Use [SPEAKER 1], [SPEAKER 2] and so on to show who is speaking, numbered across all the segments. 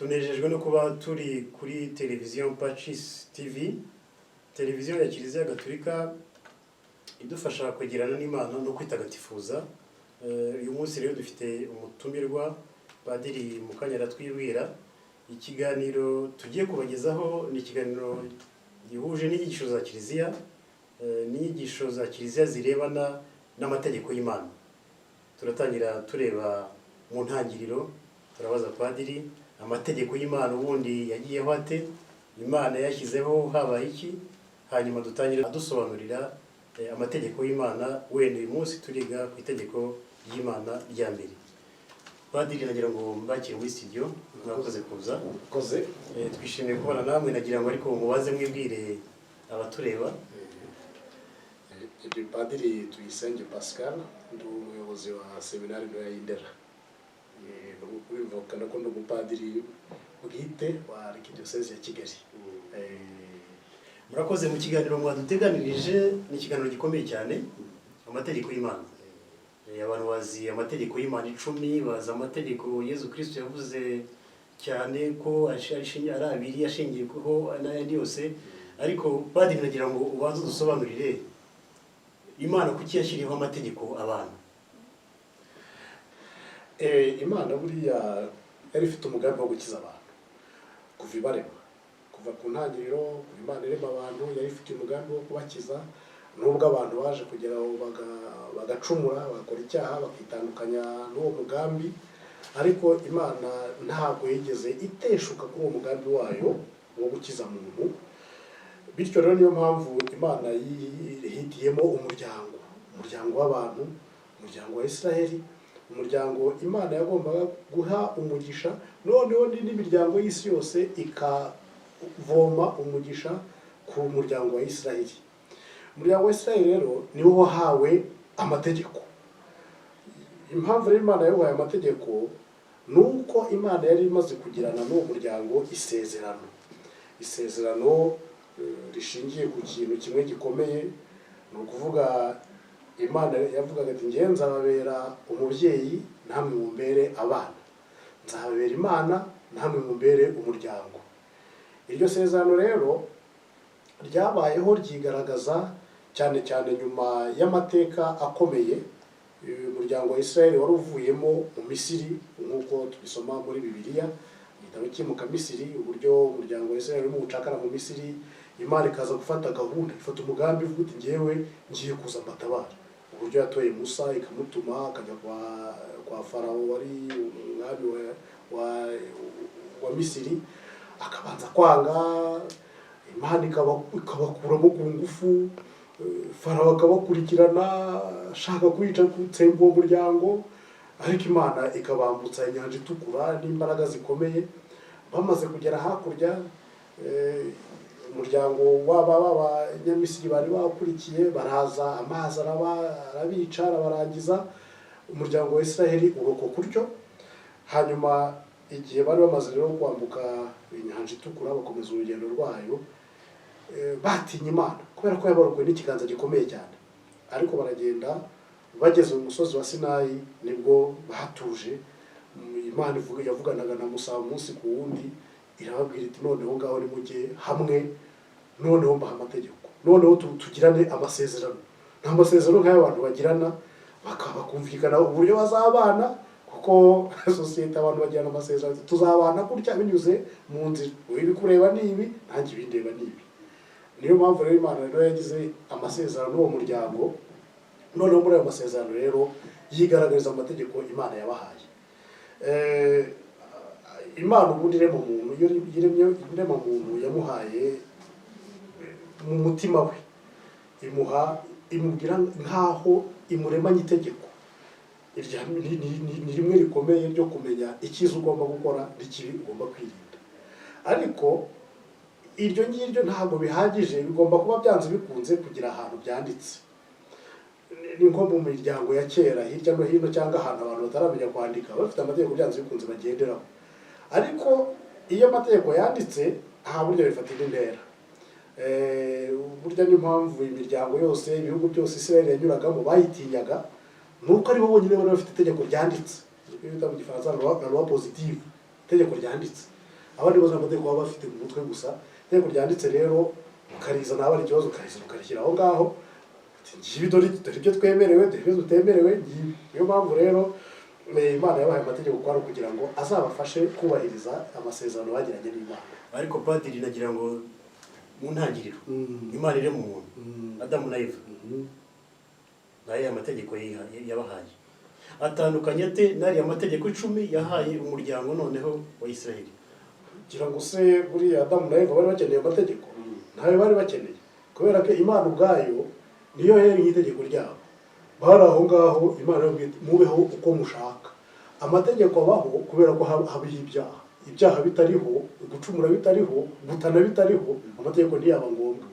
[SPEAKER 1] tunejejwe no kuba turi kuri televiziyo Patches TV, televiziyo ya Kiliziya Gatolika idufasha kwegerana n'Imana no kwitagatifuza. Uyu munsi rero dufite umutumirwa Padiri Mukanyara Twibwira. Ikiganiro tugiye kubagezaho ni ikiganiro gihuje n'inyigisho za Kiliziya, n'inyigisho za Kiliziya zirebana n'amategeko y'Imana. Turatangira tureba mu ntangiriro, turabaza Padiri amategeko y'Imana ubundi yagiyeho ate, Imana yashyizeho habaye iki, hanyuma dutangire adusobanurira amategeko y'Imana. Wenda uyu munsi turiga ku itegeko ry'Imana rya mbere. Padiri, nagira ngo mbakire muri studio, mwakoze kuza.
[SPEAKER 2] Koze.
[SPEAKER 1] Twishimiye kubona namwe, nagira ngo ariko mubaze mwibwire abatureba.
[SPEAKER 2] Padiri Tuyisenge Pascal, ndi umuyobozi wa seminari ntoya y'Indera. Urivukana ko ndi umupadiri bwite wa Arkidiocese ya Kigali.
[SPEAKER 1] Murakoze. Mu kiganiro mwaduteganirije ni ikiganiro gikomeye cyane, amategeko y'Imana. Abantu bazi amategeko y'Imana 10, bazi amategeko Yesu Kristo yavuze cyane ko ari abiri ashingiyeho n'ayandi yose. Ariko Padiri, nagira ngo ubanze dusobanurire Imana kuki yashyiriyeho amategeko abantu.
[SPEAKER 2] Imana buriya yari ifite umugambi wo gukiza abantu kuva ibarema, kuva ku ntangiriro Imana irema abantu yari ifite umugambi wo kubakiza. Nubwo abantu baje kugeraho bagacumura, bakora icyaha, bakitandukanya n'uwo mugambi, ariko Imana ntabwo yigeze iteshuka kuri uwo mugambi wayo wo gukiza muntu. Bityo rero niyo mpamvu Imana yihitiyemo umuryango w'abantu, umuryango wa Israeli, umuryango Imana yagombaga guha umugisha, noneho n'imiryango y'isi yose ikavoma umugisha ku muryango wa Israeli. Umuryango wa Israeli rero niwo wahawe amategeko. Impamvu rero Imana yahawe amategeko nuko Imana yari imaze kugirana n'uwo muryango isezerano rishingiye ku kintu kimwe gikomeye. Ni ukuvuga Imana yavugaga ati ngiye nzababera umubyeyi namwe mumbere abana, nzababera Imana namwe mumbere umuryango. Iryo sezerano rero ryabayeho ryigaragaza cyane cyane nyuma y'amateka akomeye umuryango wa Israeli wari uvuyemo mu Misiri, nk'uko tubisoma muri Bibiliya igitabo cy'imuka Misiri, uburyo umuryango wa Israeli uri mu bucakara mu Misiri. Imana ikaza gufata gahunda, ifata umugambi ivuga iti ngewe ngiye kuza mbatabara. Uburyo yatoye Musa ikamutuma akajya kwa Farawo wari umwami wa Misiri, akabanza kwanga, Imana ikabakuramo ku ngufu, Farawo akabakurikirana ashaka kwica gutsemba uwo muryango, ariko Imana ikabambutsa inyanja itukura n'imbaraga zikomeye. Bamaze kugera hakurya, umuryango w'Abanyamisiri bari bakurikiye, baraza, amazi arabica arabarangiza. Umuryango wa Israeli urokoka utyo. Hanyuma igihe bari bamaze rero kwambuka inyanja itukura bakomeza urugendo rwayo, batinya Imana kubera ko yabarokoye n'ikiganza gikomeye cyane. Ariko baragenda bageze mu musozi wa Sinayi, nibwo batuje. Imana yavuganaga na Musa umunsi ku wundi, irababwira iti noneho ngaho nimujye hamwe, noneho mbaha amategeko, noneho tugirane amasezerano. Nta masezerano nk'ay'abantu bagirana bakumvikana uburyo bazabana, kuko sosiyete abantu bagirana amasezerano, tuzabana gutya binyuze mu nzira, ibi kureba n'ibi nanjye ibindeba n'ibi. Niyo mpamvu rero Imana rero yagize amasezerano n'uwo muryango. Noneho muri ayo masezerano rero yigaragariza amategeko Imana yabahaye. Imana ubundi irema umuntu, iyo irema umuntu yamuhaye mu mutima we, imubwira nkaho imuremanye itegeko. Ni rimwe rikomeye ryo kumenya icyiza ugomba gukora n'ikibi ugomba kwirinda. Ariko iryo ngiryo ntabwo bihagije, bigomba kuba byanze bikunze kugira ahantu byanditse. Ni nko mu miryango ya kera hirya no hino, cyangwa ahantu abantu bataramenya kwandika, bafite amategeko byanze bikunze bagenderaho. Ariko iyo amategeko yanditse, aha burya bifata indi ntera. Burya niyo mpamvu imiryango yose, ibihugu byose Israeli yanyuragamo bayitinyaga, nuko ari bo bonyine bari bafite itegeko ryanditse. Bita mu Gifaransa la loi positive, itegeko ryanditse. abandi bose amategeko baba bafite mu mutwe gusa. Itegeko ryanditse rero ukarizana haba ari ikibazo ukarizana ukarishyira aho ngaho, ngibi dore ibyo twemerewe dore ibyo tutemerewe ngibi. Niyo mpamvu rero Imana yabahaye amategeko kwari kugira ngo azabafashe kubahiriza amasezerano bagiranye n'Imana.
[SPEAKER 1] Ariko padiri nagira ngo mu ntangiriro Imana iri mu muntu Adamu na Eva nayo amategeko yabahaye atandukanye ate n'ariya amategeko 10 yahaye umuryango noneho wa Israeli.
[SPEAKER 2] Kugira ngo se buriya Adamu na Eva bari bakeneye amategeko ntayo bari bakeneye, kubera ko Imana ubwayo niyo yari itegeko ryabo. Bari aho ngaho Imana yabwiye mubeho uko mushaka. Amategeko abaho kubera ko habiho ibyaha bitariho, gucumura bitariho, gutana bitariho, amategeko ntiyaba ngombwa.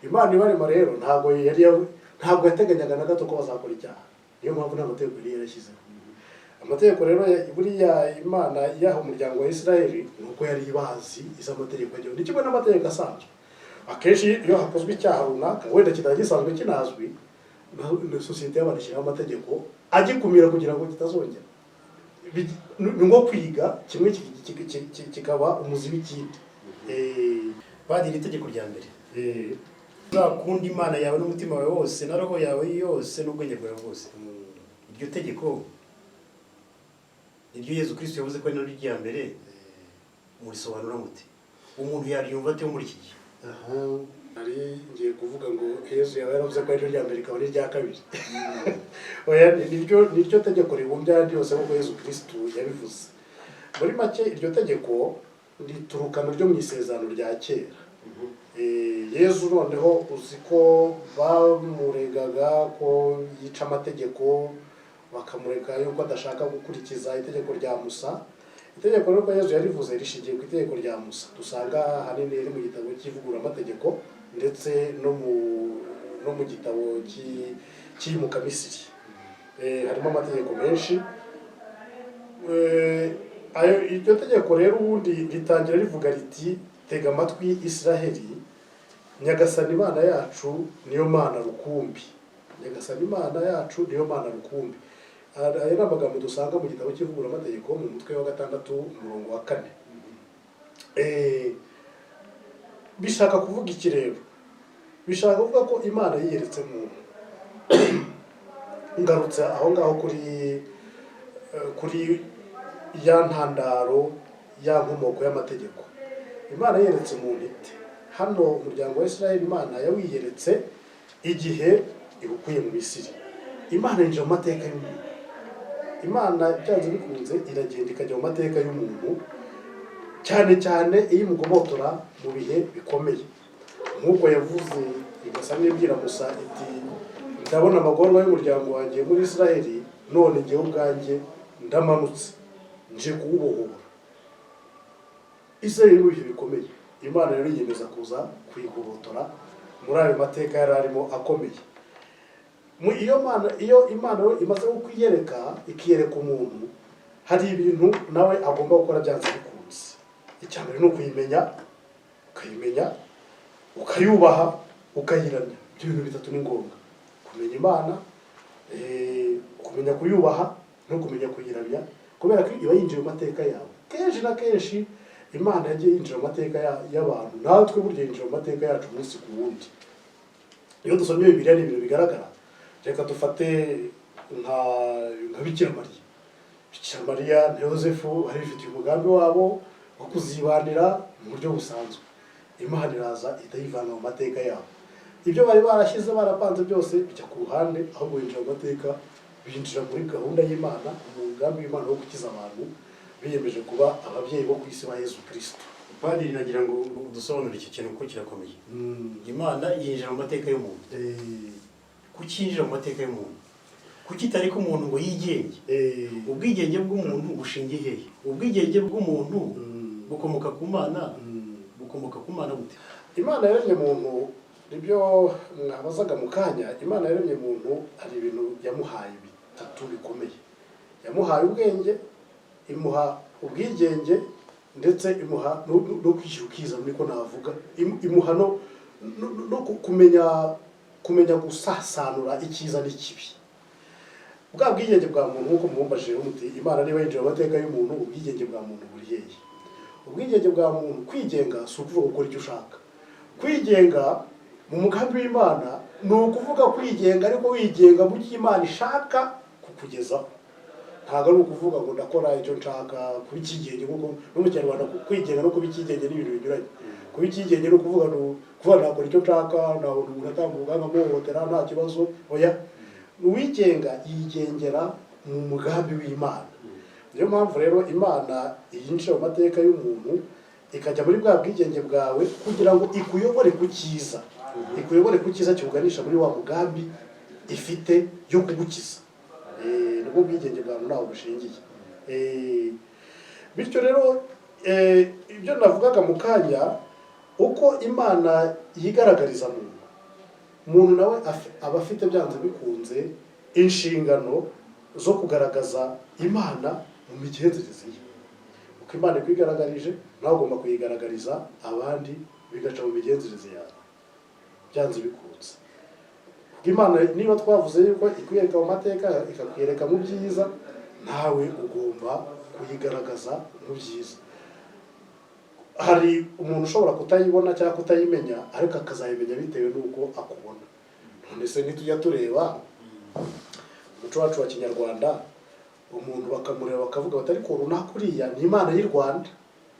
[SPEAKER 2] Imana ibarema rero ntabwo yateganyaga na gato ko bazakora icyaha, niyo mpamvu nta mategeko yari yarashyizeho. Amategeko rero buriya Imana yaha umuryango wa Israeli nuko yari ibazi iz'amategeko agiye. Ni kimwe n'amategeko asanzwe. Akenshi iyo hakozwe icyaha runaka wenda kitari gisanzwe kinazwi, na sosiyete y'abantu ishyiraho amategeko agikumira kugira ngo kitazongera. Ni nko kwiga kimwe kikaba umuzi w'ikindi.
[SPEAKER 1] Padiri, itegeko rya mbere uzakunda Imana yawe n'umutima wawe wose na roho yawe yose n'ubwenge bwawe bwose. Iryo tegeko iryo Yezu Kristo yavuze ko ari naryo rya mbere, murisobanura mute? Umuntu yaryumva ate muri iki gihe?
[SPEAKER 2] Ari ngiye kuvuga ngo Yezu yawe yaravuze ko ari rya mbere ikaba ari rya kabiri. Oya, niryo tegeko ribumbya ayandi yose nk'uko Yezu Kristo yabivuze. Muri make iryo tegeko riturukana ryo mu isezerano rya kera. Yezu noneho uzi ko bamuregaga ko yica amategeko, bakamureka yuko adashaka gukurikiza itegeko rya Musa. Itegeko rero ko Yezu yarivuze rishingiye ku itegeko rya Musa, dusanga hanini riri mu gitabo cy'ivuguramategeko ndetse no mu gitabo cy'iyimuka Misiri. Harimo amategeko menshi. Iryo tegeko rero ubundi ritangira rivuga riti tega amatwi Israheli, Nyagasani Imana yacu niyo Mana rukumbi. Nyagasani Imana yacu niyo Mana rukumbi. Aya ni amagambo dusanga mu gitabo cy'ivuguramategeko mu mutwe wa 6 umurongo wa 4. Bishaka kuvuga iki rero? Bishaka kuvuga ko Imana yiyeretse muntu. Ngarutse aho ngaho kuri ya ntandaro ya nkomoko y'amategeko. Imana yiyeretse muntu ite? Hano umuryango wa Israeli Imana yawiyeretse igihe ibukuye mu Misiri. Imana yinjira mu mateka y'umuntu. Imana byanze bikunze iragenda ikajya mu mateka y'umuntu, cyane cyane iyo imugobotora mu bihe bikomeye. Nk'uko yavuze igasa n'ibwira Musa iti ndabona amagorwa y'umuryango wanjye muri Israeli, none njyewe ubwanjye ndamanutse nje kuwubohora. Israeli mu bihe bikomeye, Imana rero yiyemeza kuza kuyigobotora muri ayo mateka yari arimo akomeye. Iyo Imana we imaze kwiyereka ikiyereka umuntu, hari ibintu nawe agomba gukora byanze bikunze. Icyambere ni ukuyimenya, ukayimenya, ukayubaha, ukayiramya. Ibyo bintu bitatu ni ngombwa: kumenya Imana, kumenya kuyubaha no kumenya kuyiramya, kubera ko iba yinjiye mu mateka yawe. Kenshi na kenshi Imana yagiye yinjira mu mateka y'abantu, natwe burya yinjira mu mateka yacu umunsi ku wundi. Iyo dusomye Bibiliya ni ibintu bigaragara. Reka dufate nka Bikira Mariya. Bikira Mariya na Yosefu bari bifitiye umugambi wabo wo kuzibanira mu buryo busanzwe. Imana iraza itayivana mu mateka yabo. Ibyo bari barashyize barapanze byose bijya ku ruhande, aho binjira mu mateka, binjira muri gahunda y'Imana, umugambi w'Imana wo gukiza abantu, biyemeje kuba ababyeyi bo ku isi ba Yezu Kristo.
[SPEAKER 1] Padiri, nagira ngo dusobanure iki kintu ko kirakomeye. Imana yinjira mu mateka y'umuntu. Kuki yinjira mu mateka y'umuntu? Kuki itari ko umuntu ngo yigenge? Ubwigenge bw'umuntu bushingiye hehe? Ubwigenge bw'umuntu bukomoka ku Mana, bukomoka ku Mana gute?
[SPEAKER 2] Imana yaremye muntu, nibyo mwabazaga mu kanya. Imana yaremye muntu, hari ibintu yamuhaye bitatu bikomeye. Yamuhaye ubwenge, imuha ubwigenge, ndetse imuha no kwishyura ukiza, niko navuga. Imuha no kumenya gusasanura icyiza n'ikibi. Bwa bwigenge bwa muntu nk'uko mumbajije muti Imana niba yinjira mu mateka y'umuntu, ubwigenge bwa muntu buri hehe? ubwigenge bwa muntu kwigenga si ukuvuga gukora icyo ushaka. Kwigenga mu mugambi w'Imana ni ukuvuga kwigenga ariko wigenga mu byo Imana ishaka kukugezaho. Ntabwo ari ukuvuga ngo ndakora icyo nshaka kuba ikigenge, kuko no mu Kinyarwanda kwigenga no kuba ikigenge ni ibintu binyuranye. Kuba ikigenge ni ukuvuga nakora icyo nshaka, ntaho umuntu atambuka nkamuhohotera nta kibazo. Oya, uwigenga yigengera mu mugambi w'Imana. Niyo mpamvu rero Imana yinjira mu mateka y'umuntu ikajya muri bwa bwigenge bwawe kugira ngo ikuyobore ku cyiza, ikuyobore ku cyiza kiuganisha muri wa mugambi ifite yo kugukiza. Nubwo bwigenge bwawe ntaho bushingiye. Bityo rero ibyo navugaga mu kanya, uko Imana yigaragariza umuntu nawe aba afite byanze bikunze inshingano zo kugaragaza Imana mu migenzereze ye. Uko Imana ikwigaragaje nawe ugomba kuyigaragariza abandi bigaca mu migenzereze yawe byanze bikunze. Imana niba twavuze yuko ikwiyereka mu mateka ikakwiyereka mu byiza, nawe ugomba kuyigaragaza mu byiza. Hari umuntu ushobora kutayibona cyangwa kutayimenya, ariko akazayimenya bitewe n'uko akubona. None se ntitujya tureba umuco wacu wa Kinyarwanda, umuntu bakamureba bakavuga bati ariko runaka uriya ni Imana y'u Rwanda,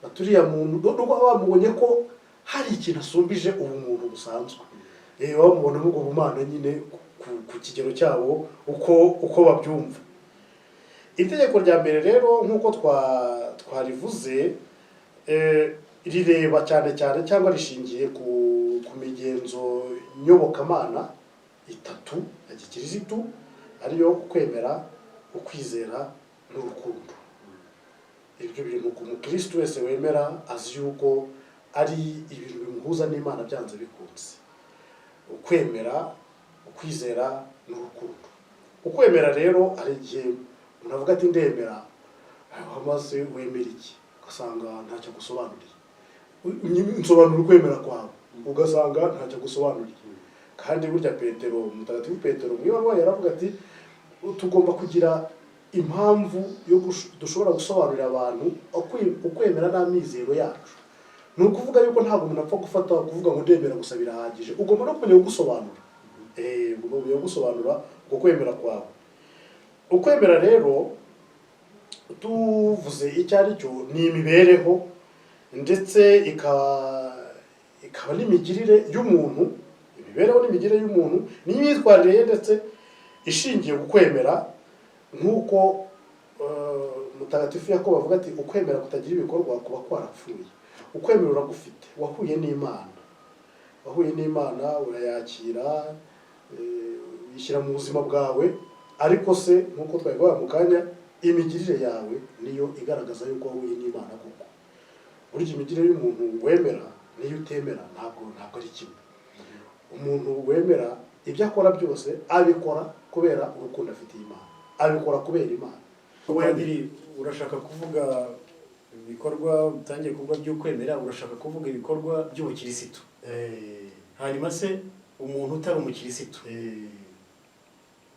[SPEAKER 2] baturiya muntu nubwo bamubonye ko hari ikintu asumbije ubumuntu busanzwe. Bamubona nk'ubwo bumana nyine ku kigero cyabo uko babyumva. Itegeko rya mbere rero nk'uko twarivuze, rireba cyane cyane cyangwa rishingiye ku migenzo nyobokamana itatu ya gikirisitu, ariyo ukwemera, ukwizera n'urukundo. Ibyo bintu ku mukristo wese wemera azi yuko ari ibintu bimuhuza n'Imana byanze bikunze. Ukwemera, ukwizera n'urukundo. Ukwemera rero ari igihe umuntu avuga ati ndemera, amaze wemera iki, ugasanga ntacyo gusobanuriye. Nsobanura ukwemera kwawe, ugasanga ntacyo gusobanuriye. Kandi burya Petero, mutagatifu Petero mwibaruwa yaravuga ati tugomba kugira impamvu yo dushobora gusobanurira abantu ukwemera n'amizero yacu. Ni ukuvuga yuko ntabwo umuntu apfa gufata kuvuga ngo ndemera gusa birahagije, ugomba no kumenya gusobanura. Ugomba kumenya gusobanura uko kwemera kwawe. Ukwemera rero tuvuze icyo ari cyo ni imibereho ndetse ikaba n'imigirire y'umuntu, imibereho n'imigirire y'umuntu n'imyitwarire ye ndetse ishingiye ku kwemera, nk'uko mutagatifu Yakobo avuga ati ukwemera kutagira ibikorwa kuba kwarapfuye. Ukwemera uragufite, wahuye n'Imana, wahuye n'Imana urayakira, uyishyira mu buzima bwawe, ariko se nk'uko twabivuga mu kanya, imigirire yawe niyo igaragaza yuko wahuye n'Imana koko. Burya imigirire y'umuntu wemera niyo utemera ntabwo ari kimwe. Umuntu wemera ibyo akora byose abikora kubera urukundo afitiye Imana, abikora kubera Imana.
[SPEAKER 1] Padiri, urashaka kuvuga ibikorwa utangiye kuvuga by'ukwemera, urashaka kuvuga ibikorwa by'ubukirisitu. Hanyuma se umuntu utari umukirisitu,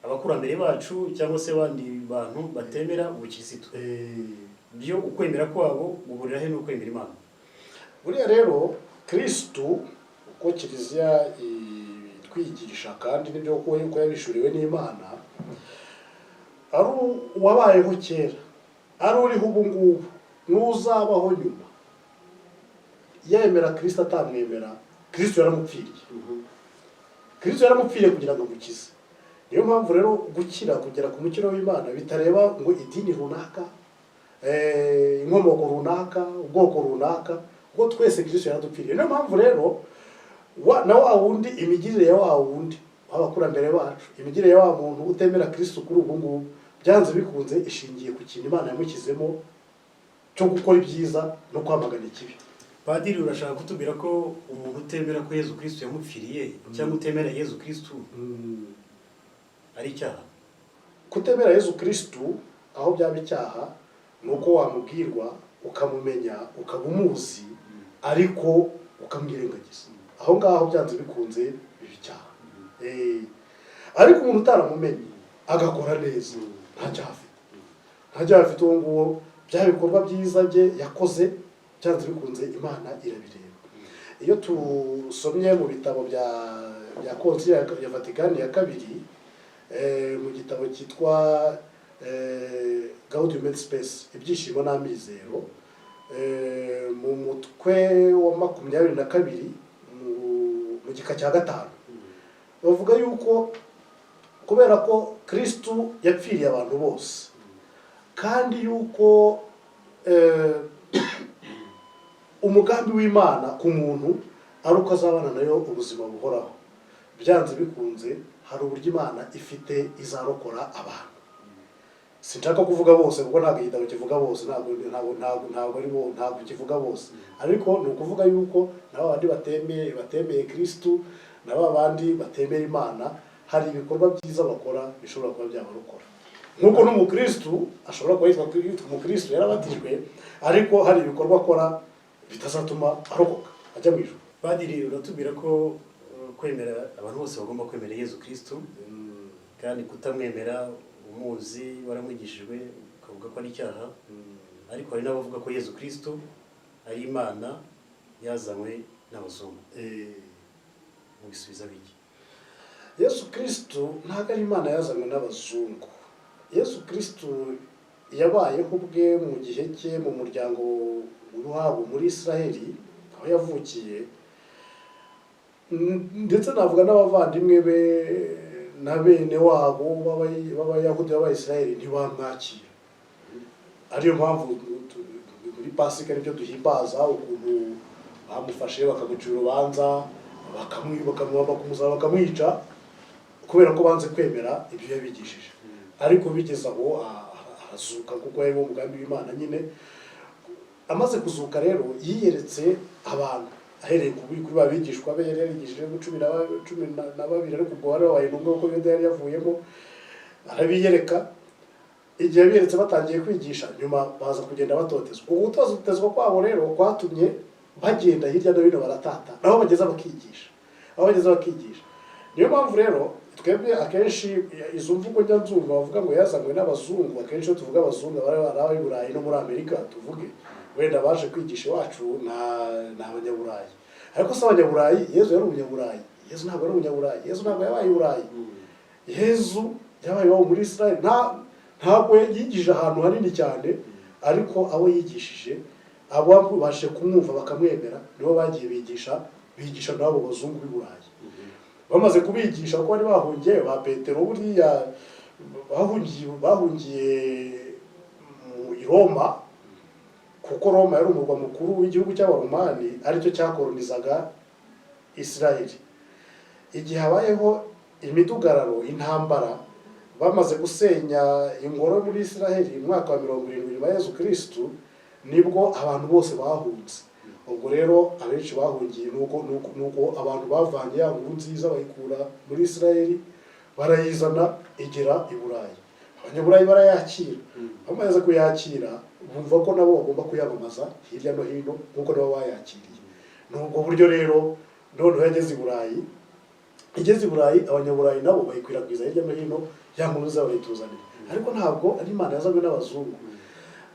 [SPEAKER 1] abakurambere bacu cyangwa se abandi bantu batemera ubukirisitu, byo ukwemera kwabo guhurira he n'ukwemera Imana?
[SPEAKER 2] Buriya rero Kristo uko Kiliziya twigisha kandi nibyo uko yabishuriwe n'Imana, ari uwabayeho kera, ari uriho ubu ngubu, n'uzabaho nyuma. Yemera Kristo atamwemera, Kristo yaramupfiriye. Kristo yaramupfiriye kugira ngo amukize. Niyo mpamvu rero gukira, kugera ku mukiro w'Imana bitareba ngo idini runaka, inkomoko runaka, ubwoko runaka, ubwo twese Kristo yaradupfiriye. Niyo mpamvu rero na wa wundi, imigirire ya wa wundi w'abakurambere bacu, imigirire ya wa muntu utemera Kristo kuri ubu ngubu, byanze bikunze ishingiye ku kintu Imana yamukizemo cyo gukora ibyiza no kwamagana ikibi.
[SPEAKER 1] Padiri, urashaka kutubwira ko umuntu utemera ko Yezu Kristo yamupfiriye cyangwa utemera Yezu Kristo ari icyaha?
[SPEAKER 2] Kutemera Yezu Kristo aho byaba icyaha nuko wamubwirwa, ukamumenya, ukaba umuzi, ariko ukamwirengagiza. Aho ngaho byanze bikunze biba icyaha. Ariko umuntu utaramumenye agakora neza, nta cyaha afite. Nta cyaha afite uwo nguwo, bya bikorwa byiza bye yakoze byanze bikunze Imana irabireba. Iyo tusomye mu bitabo bya Konsili ya Vatikani ya kabiri, mu gitabo cyitwa Gaudium et Spes, ibyishimo n'amizero, mu mutwe wa 22 mu gika cya 5 bavuga yuko kubera ko Kristo yapfiriye abantu bose kandi yuko umugambi w'Imana ku muntu ari uko azabana nayo ubuzima buhoraho, byanze bikunze hari uburyo Imana ifite izarokora abantu. Sinshaka kuvuga bose kuko ntabwo igitabo kivuga bose, ntabwo kivuga bose, ariko ni ukuvuga yuko nabo bandi batemeye Kristo, nabo bandi batemera Imana, hari ibikorwa byiza bakora bishobora kuba byabarokora. Nkuko n'umukristo ashobora kuba yitwa umukristo yarabatijwe, ariko hari ibikorwa akora bitazatuma arokoka ajya mu ijuru.
[SPEAKER 1] Padiri, uratubwira ko kwemera abantu bose bagomba kwemera Yezu Kristo, kandi kutamwemera umuzi waramwigishijwe ukavuga ko ari icyaha, ariko hari n'abavuga ko Yezu Kristo ari Imana yazanywe n'abazungu. Mubisubiza biki?
[SPEAKER 2] Yesu Kristo ntabwo ari Imana yazanywe n'abazungu. Yesu Kristo yabayeho ubwe mu gihe cye mu muryango w'iwabo muri Israeli aho yavukiye, ndetse navuga n'abavandimwe be na bene wabo b'Abayahudi b'Abayisiraheli ntibamwakira. Ariyo mpamvu muri Pasika nibyo duhimbaza, ukuntu bamufashe bakamucira urubanza bakamwica kubera ko banze kwemera ibyo yabigishije. Ariko bigeze aho arazuka kuko yari umugambi w'Imana nyine. Amaze kuzuka rero yiyeretse abantu ahereye kuri babigishwa be, yari yarigishije 12 ariko ubwo wari wabaye ngombwa kuko Yuda yari yavuyemo, arabiyereka. Igihe biyeretse batangiye kwigisha, nyuma baza kugenda batotezwa. Ubwo gutotezwa kwabo rero kwatumye bagenda hirya no hino baratata, aho bageza bakigisha. Niyo mpamvu rero twebwe akenshi izo mvugo njya nzumva bavuga ngo yazanywe n'abazungu, akenshi iyo tuvuga abazungu bari ab'i Burayi no muri Amerika, tuvuge wenda baje kwigisha iwacu ni Abanyaburayi. Ariko si Abanyaburayi, Yezu yari Umunyaburayi. Yezu ntabwo ari Umunyaburayi, Yezu ntabwo yabaye i Burayi. Yezu yabaye iwabo muri Israeli. Ntabwo yigije ahantu hanini cyane, ariko abo yigishije, abo babashije kumwumva bakamwemera, nibo bagiye bigisha nabo bazungu b'i Burayi. Bamaze kubigisha ko bari bahungiye, ba Petero buriya bahungiye i Roma, kuko Roma yari umurwa mukuru w'igihugu cy'Abaromani, aricyo cyakolonizaga Israeli. Igihe habayeho imidugararo, intambara, bamaze gusenya ingoro muri Israeli mu mwaka wa 70 wa Yezu Kristo, nibwo abantu bose bahunze. Ubwo rero abenshi bahungiye nuko abantu bavanye ya nkuru nziza bayikura muri Israeli barayizana igera i Burayi. Abanyaburayi barayakira. Bamaze kuyakira bumva ko nabo bagomba kuyamamaza hirya no hino nkuko nabo bayakiriye. Nubwo buryo rero none yageze i Burayi. Igeze i Burayi, Abanyaburayi nabo bayikwirakwiza hirya no hino, ya nkuru nziza bayituzanira. Ariko ntabwo ari Imana yazanywe n'abazungu.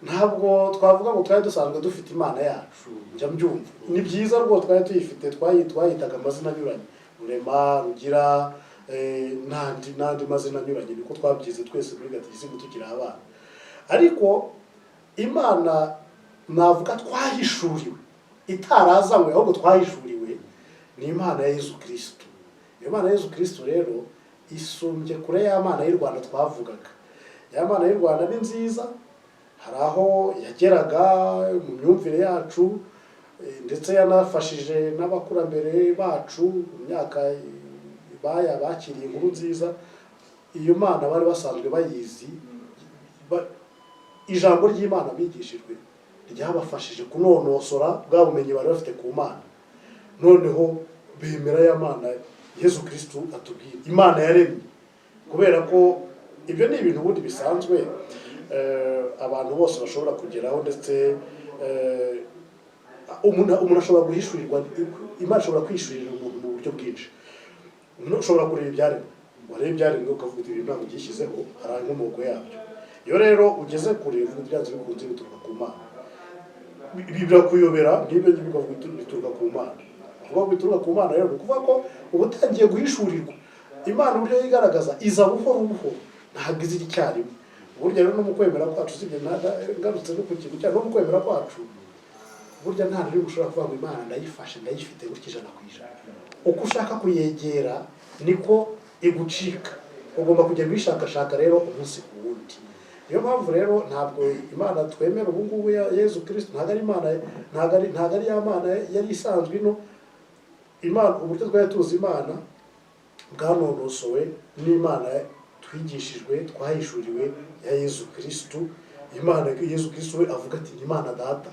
[SPEAKER 2] Ntabwo twavuga ngo twari dusanzwe dufite Imana yacu, njya mbyumva. Ni byiza rwose twari tuyifite, twayitaga amazina anyuranye, Rurema, Rugira, n'andi mazina anyuranye, niko twabyize twese muri gatisimu tukiri abana. Ariko Imana navuga twahishuriwe, itarazanywe ahubwo twahishuriwe, ni Imana ya Yezu Kristo. Iyo Mana ya Yezu Kristo rero isumbye kure ya Mana y'u Rwanda twavugaga. Ya Mana y'u Rwanda ni nziza, hari aho yageraga mu myumvire yacu, ndetse yanafashije n'abakurambere bacu mu myaka bakiriye inkuru nziza. Iyo Mana bari basanzwe bayizi, ijambo ry'Imana bigishijwe ryabafashije kunonosora bwa bumenyi bari bafite ku Mana. Noneho bemera ya Mana Yezu Kristo atubwira, Imana yaremye. Kubera ko ibyo ni ibintu ubundi bisanzwe abantu bose bashobora kugeraho, ndetse umuntu ashobora guhishurirwa, Imana ishobora kwishurira umuntu mu buryo bwinshi. Umuntu ushobora kureba ibyaremwe, wareba ibyaremwe ukavuga uti ibintu ntabwo byishyizeho, hari inkomoko yabyo. Iyo rero ugeze kure uvuga byanze bikunze bituruka ku Mana. birakuyobera n'ibyo ngibyo bituruka ku Mana. Kuba bituruka ku Mana rero kuvuga ko uba utangiye guhishurirwa Imana uburyo yigaragaza iza buhoro buhoro, ntabwo izi icyarimwe. Burya rero no mu kwemera kwacu sibyo ngarutse no ku kintu cyane no mu kwemera kwacu, burya nta rero ushobora kuvuga ngo Imana ndayifashe ndayifite gutya 100%. Uko ushaka kuyegera niko igucika, ugomba kujya bishakashaka rero umunsi ku wundi. Niyo mpamvu rero ntabwo Imana twemera ubu ngubu ya Yesu Kristo ntabwo ari Imana, ntabwo ari ya Mana yari isanzwe ino. Imana uburyo twari tuzi Imana bwanonosowe n'Imana twigishijwe twahishuriwe ya Yesu Kristo. Imana Yesu Kristo we avuga ati Imana data.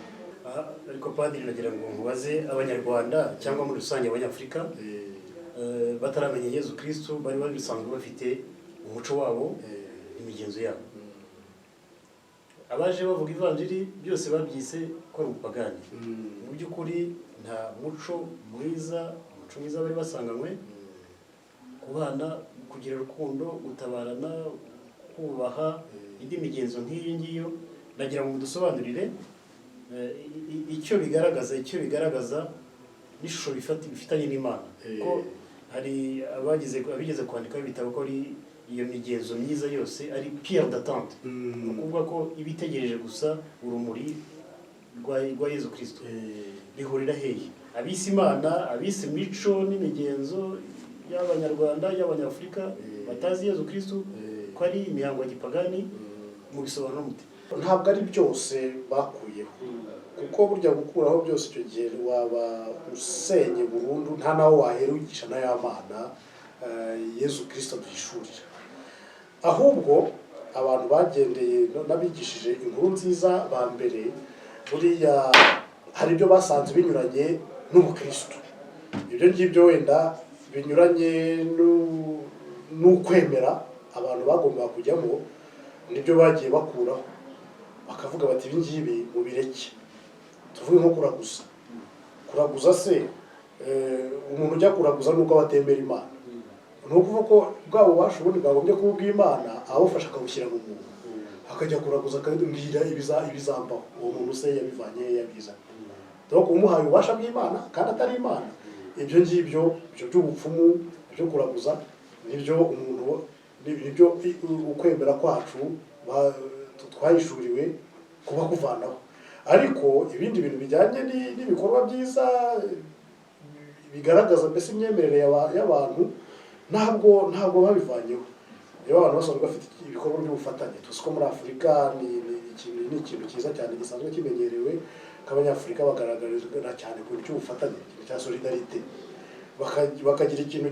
[SPEAKER 1] Ariko padiri nagira ngo mubaze abanyarwanda cyangwa muri rusange abanyafrika bataramenya Yesu Kristo bari bisanzwe bafite umuco wabo, imigenzo yabo. Abaje bavuga ivanjiri byose babyise ko ari ubupagani. Mu by'ukuri nta muco mwiza bari basanganywe, kubana, kugira urukundo, gutabarana, kubaha, indi migenzo nk'iyo ngiyo. Nagira ngo dusobanurire icyo bigaragaza n'ishusho bifitanye n'Imana. Ko hari abigeze kwandika ibitabo ko ari iyo migenzo myiza yose ari pierre d'attente, kuvuga ko ibitegereje gusa urumuri rwa Yesu Kristo. Bihurira hehe abisi Imana, abisi mico n'imigenzo y'abanyarwanda y'abanyafrika batazi Yesu Kristo ko ari imihango ya gipagani? Mu bisobanuro mute?
[SPEAKER 2] Ntabwo ari byose bakuyeho, kuko burya gukuraho byose icyo gihe waba usenye burundu, nta naho wahera wigisha na ya Mana Yesu Kristo duhishurira. Ahubwo abantu bagendeye n'abigishije inkuru nziza ba mbere, buriya hari ibyo basanze binyuranye n'ubukristo. Ibyo ngibyo wenda binyuranye n'ukwemera abantu bagombaga kujyamo, nibyo bagiye bakuraho bakavuga bati ibi ngibi mubireke. Tuvuge nko kuraguza se, umuntu ujya kuraguza nuko abatemera Imana. Ni ukuvuga ko bwabo ububasha ubundi bwagombye kuba ubw'Imana, abufasha akabushyira mu muntu, akajya kuraguza akabwira ibizambaho. Uwo muntu se yabivanye yabiza, dore ko umuhaye ububasha bw'Imana kandi atari Imana. Ibyo ngibyo by'ubupfumu byo kuraguza nibyo ukwemera kwacu twahishuriwe kuba kuvanaho. Ariko ibindi bintu bijyanye n'ibikorwa byiza bigaragaza mbese imyemerere y'abantu ntabwo babivanyeho. Iyo abantu basanzwe bafite ibikorwa by'ubufatanye, tuzi ko muri Afurika ni ikintu cyiza cyane gisanzwe kimenyerewe, k'abanyafurika bagaragarizwa cyane ku cy'ubufatanye, ikintu cya solidarite. Bakagira ikintu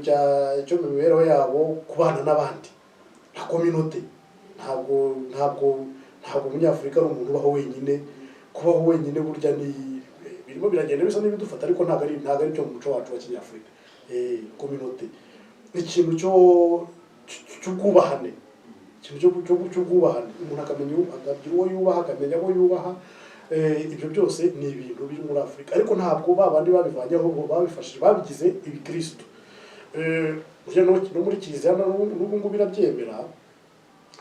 [SPEAKER 2] cyo mu mibereho yabo kubana n'abandi nka communauté. Ntabwo umunyafurika ari umuntu ubaho wenyine. Kubaho wenyine burya birimo biragenda bisa n'ibidufata, ariko ntabwo ari byo mu muco wacu wa Kinyafurika. Communauté ikintu cy'ubwubahane, umuntu akamenya uwo yubaha, akamenya abo yubaha. Ibyo byose ni ibintu biri muri Afurika, ariko ntabwo babandi babivanyeho ngo babifashije babigize ibikristo. No muri Kiliziya n'ubu ngubu birabyemera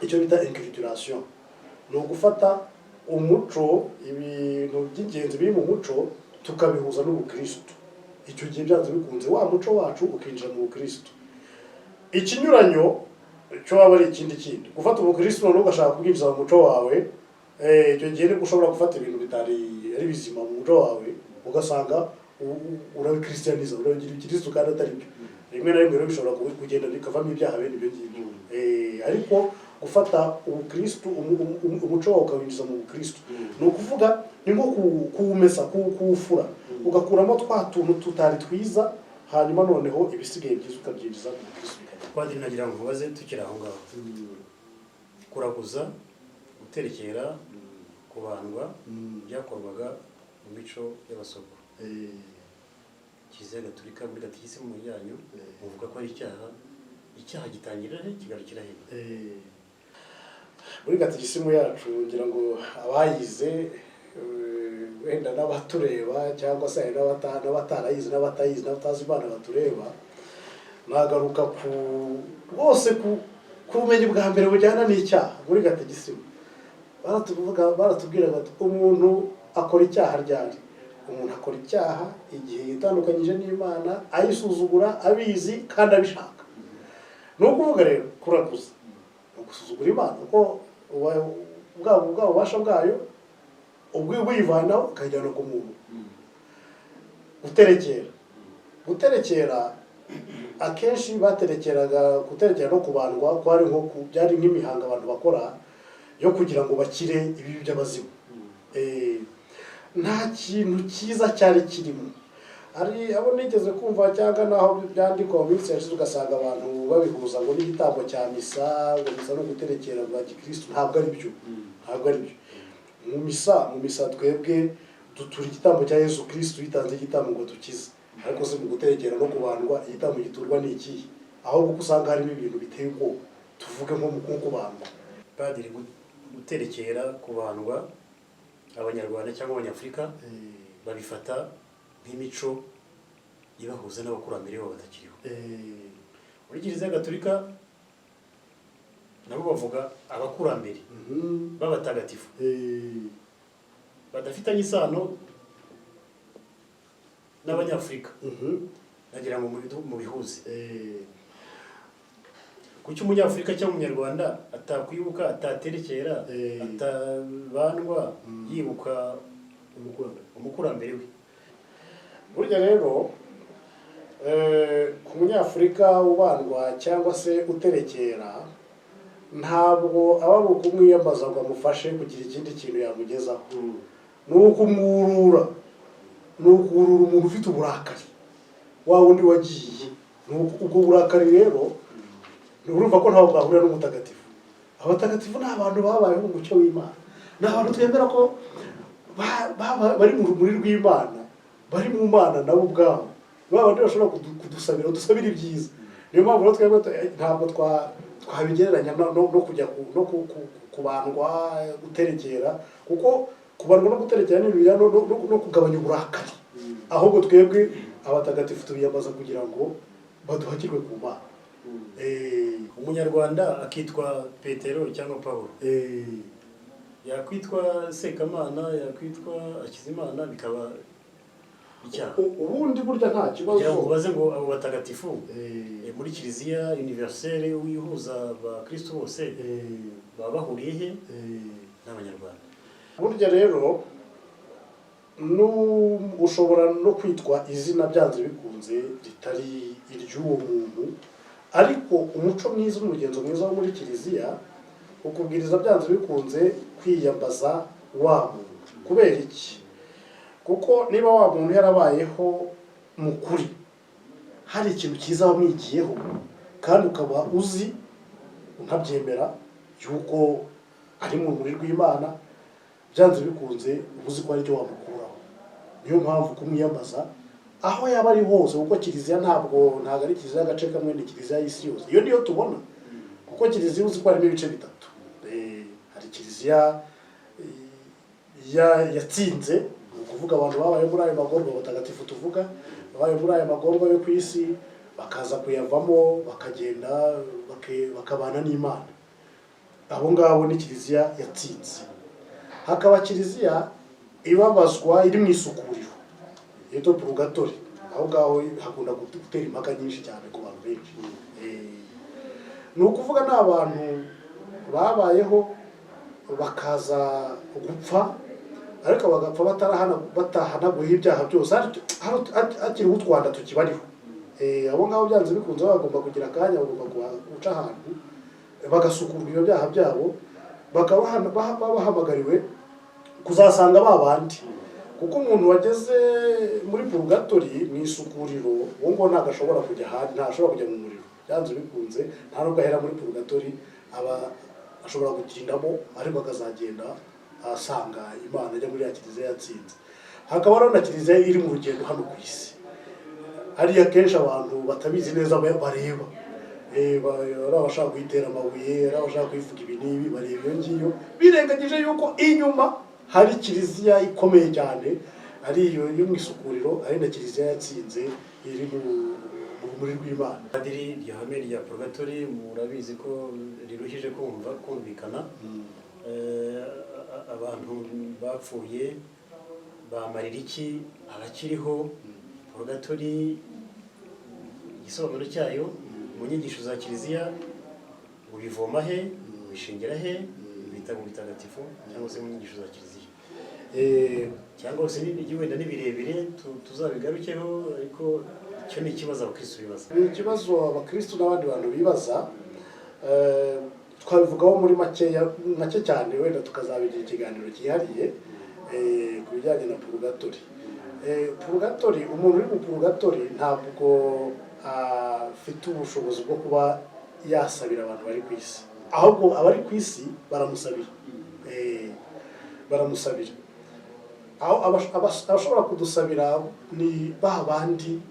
[SPEAKER 2] icyo bita inculturation. Ni ugufata umuco, ibintu by'ingenzi biri mu muco tukabihuza n'ubukristo. Icyo gihe byanze bikunze wa muco wacu ukinjira mu bukristo. Ikinyuranyo cyo waba ari ikindi gufata ubukristo noneho ugashaka kubwinjiza mu muco wawe. Icyo gihe nibwo ushobora gufata ibintu bitari ari bizima mu muco wawe, ugasanga urabikristianiza, urabigira ikristo kandi atari byo. Rimwe na rimwe rero bishobora kugenda bikavamo ibyaha bene ibyo ngibyo. Ariko gufata ubukristo, umuco wawe ukawinjiza mu bukristo, ni ukuvuga ni nko kuwumesa, kuwufura, ugakuramo twa tuntu tutari twiza, hanyuma noneho ibisigaye byiza ukabyinjiza mu bukristo.
[SPEAKER 1] Padiri nagira ngo mubaze tukiri aho ngaho, kuraguza, guterekera, kubandwa byakorwaga mu mico y'Abasoko. Kiliziya Gatolika muri Katekisimu yanyu muvuga ko ari icyaha gitangirira he kigarukira he?
[SPEAKER 2] Muri Katekisimu yacu ngira ngo abayize wenda n'abatureba cyangwa se n'abatarayize n'abatayize n'abatazi Imana batureba, nagaruka rwose ku bumenyi bwa mbere bujyana n'icyaha. Muri Katekisimu baratubwira bati umuntu akora icyaha ryari? Umuntu akora icyaha igihe yitandukanyije n'Imana, ayisuzugura abizi kandi abishaka. Ni ukuvuga rero kuraguza, ni ugusuzugura Imana kuko bwa bubasha bwayo ubwivanaho ukajyana ku muntu. Guterekera akenshi baterekeraga, guterekera no kubandwa kwari nko byari nk'imihango abantu bakora yo kugira ngo bakire ibibi by'abazimu. Nta kintu cyiza cyari kirimo. Ari abo nigeze kumva cyangwa naho byandikwa mu minsi yashize ugasanga abantu babihuza ngo n'igitambo cya misa, ngo misa no guterekera bwa gikristo. Ntabwo ari byo. Mu misa twebwe dutura igitambo cya Yesu Kristo yitanze igitambo ngo dukize. Ariko se mu guterekera no kubandwa igitambo giturwa ni ikihe? Ahubwo kuko usanga harimo ibintu biteye ubwoba, tuvuge nko mu kubandwa.
[SPEAKER 1] Padiri, guterekera kubandwa Abanyarwanda cyangwa Abanyafurika babifata nk'imico ibahuza n'abakurambere babo batakiriho. Muri Kiliziya Gatolika nabo bavuga abakurambere b'abatagatifu badafitanye isano n'Abanyafurika. Nagira ngo mu bihuze. Kuki Umunyafurika cyangwa Umunyarwanda atakwibuka, ataterekera, atabandwa yibuka umukurambere we?
[SPEAKER 2] Burya rero ku Munyafurika ubandwa cyangwa se uterekera ntabwo aba ari ukumwiyambaza ngo amufashe kugira ikindi kintu yamugezaho. Ni ukumwurura, umuntu ufite uburakari, wa wundi wagiye. Ubwo burakari rero urumva ko ntabwo bwahurira n'umutagatifu. Abatagatifu ni abantu babayeho mu mucyo w'Imana, ni abantu twemera ko bari mu rumuri rw'Imana, bari mu Mana nabo ubwabo, babandi bashobora kudusabira ibyiza. Niyo mpamvu rero twebwe ntabwo twabigereranya no kujya kubandwa, guterekera, kuko kubandwa no guterekera ni ibintu no kugabanya uburakari. Ahubwo twebwe abatagatifu tubiyambaza kugira ngo baduhakirwe ku Mana.
[SPEAKER 1] Umunyarwanda akitwa Petero cyangwa Pawulo, yakwitwa Sekamana, yakwitwa Hakizimana, bikaba icyaha.
[SPEAKER 2] Ubundi burya nta kibazo.
[SPEAKER 1] Kugira ngo ubaze ngo abo batagatifu muri Kiliziya Universelle wihuza abakristo bose baba bahuriye he n'Abanyarwanda?
[SPEAKER 2] Burya rero ushobora no kwitwa izina byanze bikunze ritari iry'uwo muntu, ariko umuco mwiza n'umugenzo mwiza wo muri Kiliziya ukubwiriza byanze bikunze kwiyambaza wa muntu. Kubera iki? Kuko niba wa muntu yarabayeho mu kuri, hari ikintu cyiza wamwigiyeho kandi ukaba uzi unabyemera yuko ari mu rumuri rw'Imana, byanze bikunze uzi ko ari cyo wamukuraho. Niyo mpamvu kumwiyambaza aho yaba ari hose, kuko Kiliziya ntabwo ari Kiliziya y'agace kamwe, ni Kiliziya y'isi yose. Iyo niyo tubona, kuko Kiliziya uzi ko harimo ibice bitatu. Hari Kiliziya yatsinze, ni ukuvuga abantu babaye muri ayo magorwa abatagatifu tuvuga, babaye muri ayo magorwa yo ku isi, bakaza kuyavamo, bakagenda bakabana n'Imana. Abo ngabo ni Kiliziya yatsinze. Hakaba Kiliziya ibabazwa, iri mu isukuriro, yitwa Purgatori. Aho ngaho hakunda gutera impaka nyinshi cyane ku bantu benshi. Ni ukuvuga ni abantu babayeho bakaza gupfa, ariko bagapfa batahanaguye ibyaha byose, hakiri u Rwanda tukibariho. Abo ngabo byanze bikunze bagomba kugira akanya, bagomba guca ahantu bagasukurwa ibyo byaha byabo, bakaba bahamagariwe kuzasanga babandi. Kuko umuntu wageze muri Purgatori mu isukuriro, uwo ngo ntabwo ashobora kujya ahandi, ntashobora kujya mu muriro. Byanze bikunze nta nubwo ahera muri Purgatori, aba ashobora gutindamo, ariko akazagenda asanga Imana, ajya muri ya Kiliziya yatsinze. Hakaba rero na Kiliziya iri mu rugendo hano ku isi. Hariya kenshi abantu batabizi neza bareba, ari abashaka kuyitera amabuye, ari abashaka kuyivuga ibi n'ibi, bareba iyo ngiyo birengagije yuko inyuma hari Kiliziya ikomeye cyane, ari iyo yo mu isukuriro, ari na Kiliziya yatsinze iri mu rumuri rw'Imana.
[SPEAKER 1] Padiri, iryo hame rya Purgatori murabizi ko riruhije kumvikana. Abantu bapfuye bamarira iki abakiriho, purgatori igisobanuro cyayo mu nyigisho za kiliziya, ubivoma he, ubishingira he, ibitabo bitagatifu cyangwa se mu nyigisho za kiliziya. Cyangwa se wenda ni birebire tuzabigarukeho, ariko icyo ni ikibazo abakristo bibaza.
[SPEAKER 2] Ni ikibazo abakristo n'abandi bantu bibaza, twabivugaho muri make cyane, wenda tukazabigira ikiganiro cyihariye ku bijyanye na purgatori. Purgatori, umuntu uri mu purgatori ntabwo afite ubushobozi bwo kuba yasabira abantu bari ku isi, ahubwo abari ku isi baramusabira. Baramusabira. Aho abashobora kudusabira ni ba bandi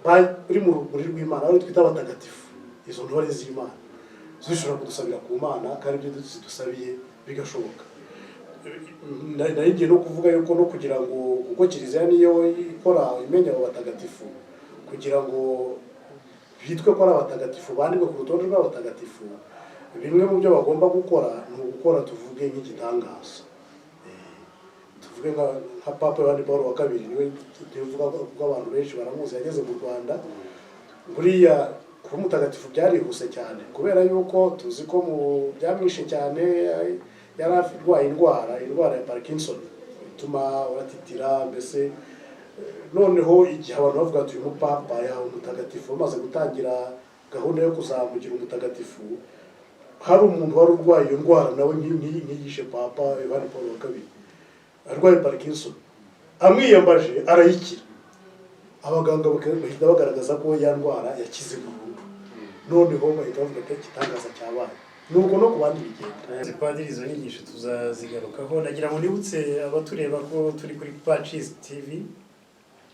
[SPEAKER 2] bari mu ruguri rw'Imana, aho twita abatagatifu, izo ntore z'Imana zishobora kudusabira ku Mana, kandi ibyo zidusabiye bigashoboka. Nari ngiye no kuvuga yuko no kugira ngo, kuko kiliziya niyo ikora imenya abo batagatifu, kugira ngo bitwe ko ari abatagatifu, bandikwe ku rutonde rw'abatagatifu, bimwe mu byo bagomba gukora ni ugukora, tuvuge nk'igitangaza. Tuvuge nka Papa Yohani Paul wa kabiri, niwe tuvuga ko abantu benshi baramuzi, yageze mu Rwanda. Buriya kuba umutagatifu byarihuse cyane, kubera yuko tuzi ko byamwishe cyane, yari arwaye indwara ya Parkinson ituma uratitira. Mbese noneho igihe abantu bavuga ati uyu mupapa yawe umutagatifu, bamaze gutangira gahunda yo kuzamugira umutagatifu, hari umuntu wari urwaye iyo ndwara nawe nk'iyishe Papa Yohani Paul wa kabiri, arwaye Parkinson, amwiyambaje arayikira. Abaganga bahita bagaragaza ko ya ndwara yakize burundu. Noneho bahita bavuga ko igitangaza cyabaye. Nuko no ku bandi bigenda.
[SPEAKER 1] Padiri, izo nyigisho tuzazigarukaho. Nagira ngo nibutse abatureba ko turi kuri Pacis TV,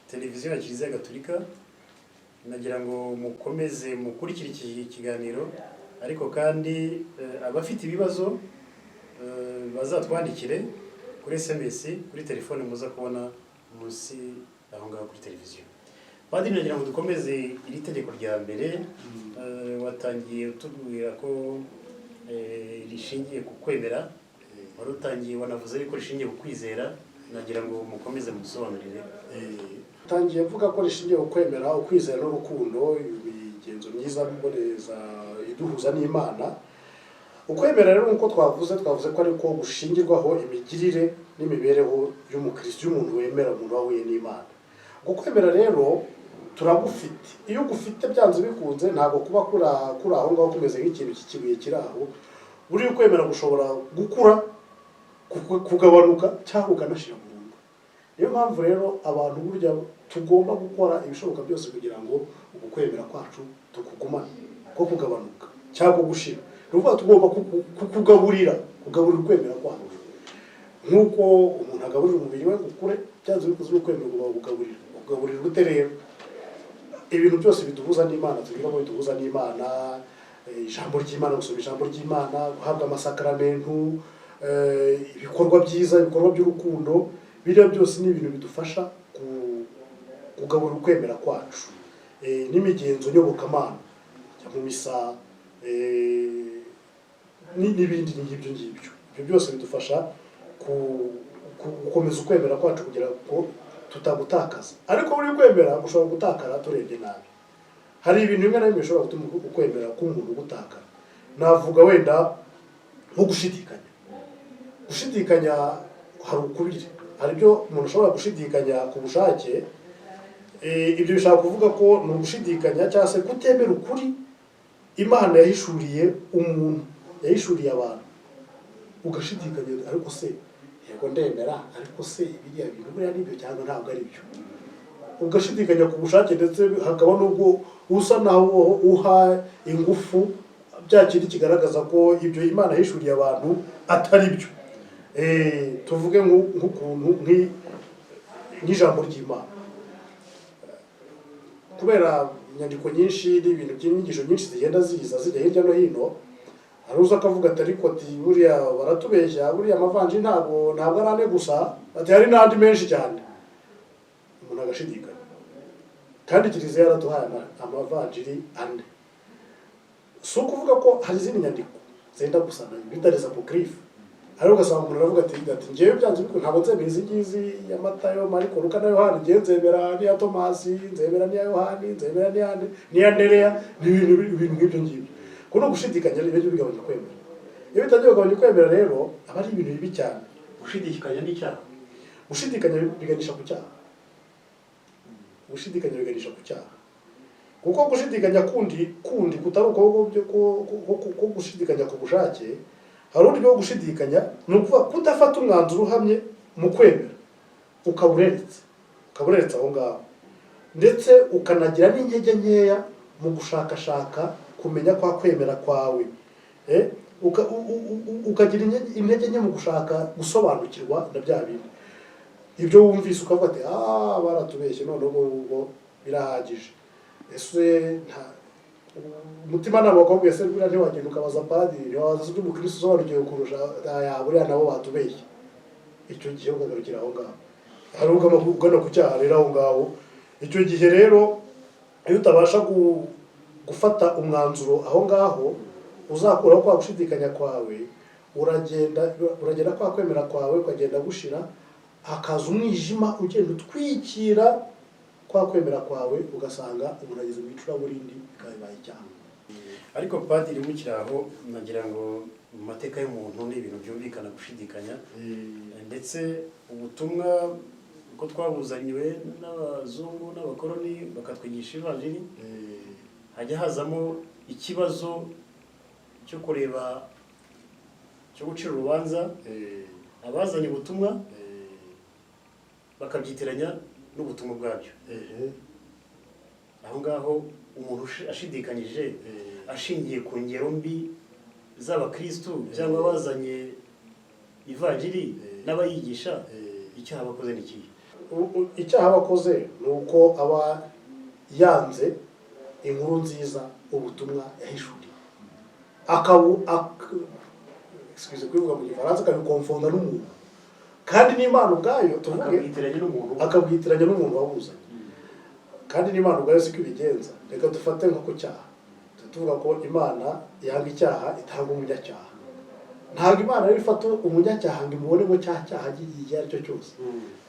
[SPEAKER 1] televiziyo ya Kiliziya Gatolika. Nagira ngo mukomeze mukurikire iki kiganiro, ariko kandi abafite ibibazo bazatwandikire kuri SMS, kuri telefone muza kubona munsi aho ngaho kuri televiziyo. Padiri, nagira ngo dukomeze iri tegeko rya mbere. Watangiye utubwira ko rishingiye ku kwemera, wari utangiye wanavuze yuko rishingiye ku kwizera. Nagira ngo mukomeze musobanurire.
[SPEAKER 2] Tangiye mvuga ko rishingiye ku kwemera, ukwizera n'urukundo, imigenzo myiza mboneza iduhuza n'Imana. Ukwemera rero nk'uko twavuze ko ariko gushingirwaho imigirire n'imibereho y'umukristo, y'umuntu wemera, umuntu wahuye n'Imana. Ukwemera rero turagufite. Iyo ugufite byanze bikunze, ntabwo kuba kuri aho ngaho kumeze nk'ikintu cy'ikibuye kiri aho. Buriya ukwemera gushobora gukura, kugabanuka, cyangwa ukanashira burundu. Niyo mpamvu rero abantu burya tugomba gukora ibishoboka byose kugira ngo uku kwemera kwacu tukugumane, ko kugabanuka cyangwa gushira. Nuvuga tugomba kugaburira ukwemera kwacu. Nk'uko umuntu agaburira umubiri we gukure, byanze bikunze ukwemera kugaburira ute rero? Ibintu byose biduhuza n'Imana, tugira ngo biduhuza n'Imana, ijambo ry'Imana, gusoma ijambo ry'Imana, guhabwa amasakaramentu, ibikorwa byiza, ibikorwa by'urukundo, biriya byose ni ibintu bidufasha kugaburira ukwemera kwacu. N'imigenzo nyobokamana, mu misa, n'ibindi ngibyo. Ibyo byose bidufasha gukomeza ukwemera kwacu kugira ngo tutagutakaza. Ariko buri kwemera gushobora gutakara turebye nabi. Hari ibintu bimwe na bimwe bishobora gutuma ukwemera k'umuntu gutakara. Navuga wenda nko gushidikanya. Gushidikanya hari ukubiri. Hari ibyo umuntu ashobora gushidikanya ku bushake. Ibyo bishaka kuvuga ko ni ugushidikanya cyangwa se kutemera ukuri Imana yahishuriye umuntu, yahishuriye abantu. Ugashidikanya, ariko se yego ndemera, ariko se biriya bintu buriya nibyo cyangwa ntabwo ari byo. Ugashidikanya ku bushake, ndetse hakaba n'ubwo usa naho uha ingufu bya kindi kigaragaza ko ibyo Imana yahishuriye abantu atari byo. Tuvuge nk'ukuntu nk'ijambo ry'Imana, kubera inyandiko nyinshi n'ibintu by'inyigisho nyinshi zigenda zijya hirya no hino, hari uza akavuga ati ariko buriya baratubeshya, buriya amavanjiri ntabwo ari ane gusa, ati hari n'andi menshi cyane. Umuntu agashidikanya. Kandi Kiliziya yaraduhaye amavanjiri ane. Si ukuvuga ko hari izindi nyandiko zenda gusa nayo bitari apokrife, ariko ugasanga umuntu aravuga ati ngewe byanze biko ntabwo nzemera izi ngizi ya Matayo, Mariko, Luka na Yohani, ngewe nzemera n'iya Tomasi, nzemera n'iya Yohani, nzemera n'iya Andereya, ibintu nk'ibyo ngibyo. Kuno gushidikanya rero bigabanya kwemera. Iyo bitangiye kugabanya kwemera rero aba ari ibintu bibi cyane.
[SPEAKER 1] Gushidikanya n'icyaha.
[SPEAKER 2] Gushidikanya biganisha ku cyaha. Gushidikanya biganisha ku cyaha. Kuko gushidikanya kundi kutari uko gushidikanya ku bushake, hari uburyo bwo gushidikanya ni ukuvuga kudafata umwanzuro uhamye mu kwemera, ukabureretse aho ngaho, ndetse ukanagira n'intege nkeya mu gushakashaka kumenya kwa kwemera kwawe, ukagira intege nke mu gushaka gusobanukirwa na bya bindi. Ibyo wumvise ukavuga ati baratubeshye none ubwo birahagije. Ese umutima nabo bakobwa ese buriya ntiwagenda ukabaza padiri, ntiwabaza ibyo umukristo usobanukiwe kurusha buriya nabo batubeshye. Icyo gihe ukagarukira aho ngaho, hari ugana ku cyaha rero aho ngaho. Icyo gihe rero iyo utabasha gufata umwanzuro aho ngaho, uzakuraho kwa gushidikanya kwawe, uragenda kwa kwemera kwawe ukagenda gushira, hakaza umwijima ugenda utwikira kwa kwemera kwawe, ugasanga umuntu ageze mu icuraburindi bikabaye icyaha.
[SPEAKER 1] Ariko padiri mukiri aho, nagira ngo mu mateka y'umuntu ni ibintu byumvikana gushidikanya, ndetse ubutumwa uko twabuzaniwe n'abazungu n'abakoloni bakatwigisha ivanjiri, hajya hazamo ikibazo cyo kureba, cyo gucira urubanza abazanye ubutumwa bakabyitiranya n'ubutumwa bwabyo. Aho ngaho umuntu ashidikanyije ashingiye ku ngero mbi z'abakristu cyangwa abazanye ivanjiri n'abayigisha, icyaha bakoze ni kihe?
[SPEAKER 2] Icyaha bakoze ni uko aba yanze inkuru nziza, ubutumwa yahishuriye, kubivuga mu Gifaransa akabikonfonda n'umuntu, kandi n'Imana ubwayo tuvuge akabwitiranya n'umuntu wabuzanye, kandi n'Imana ubwayo siko ibigenza. Reka dufate nko ku cyaha, tuvuga ko Imana yanga icyaha itanga umunyacyaha. Ntabwo Imana rero ifata umunyacyaha ngo imubone ngo cya cyaha igihe ari cyo cyose.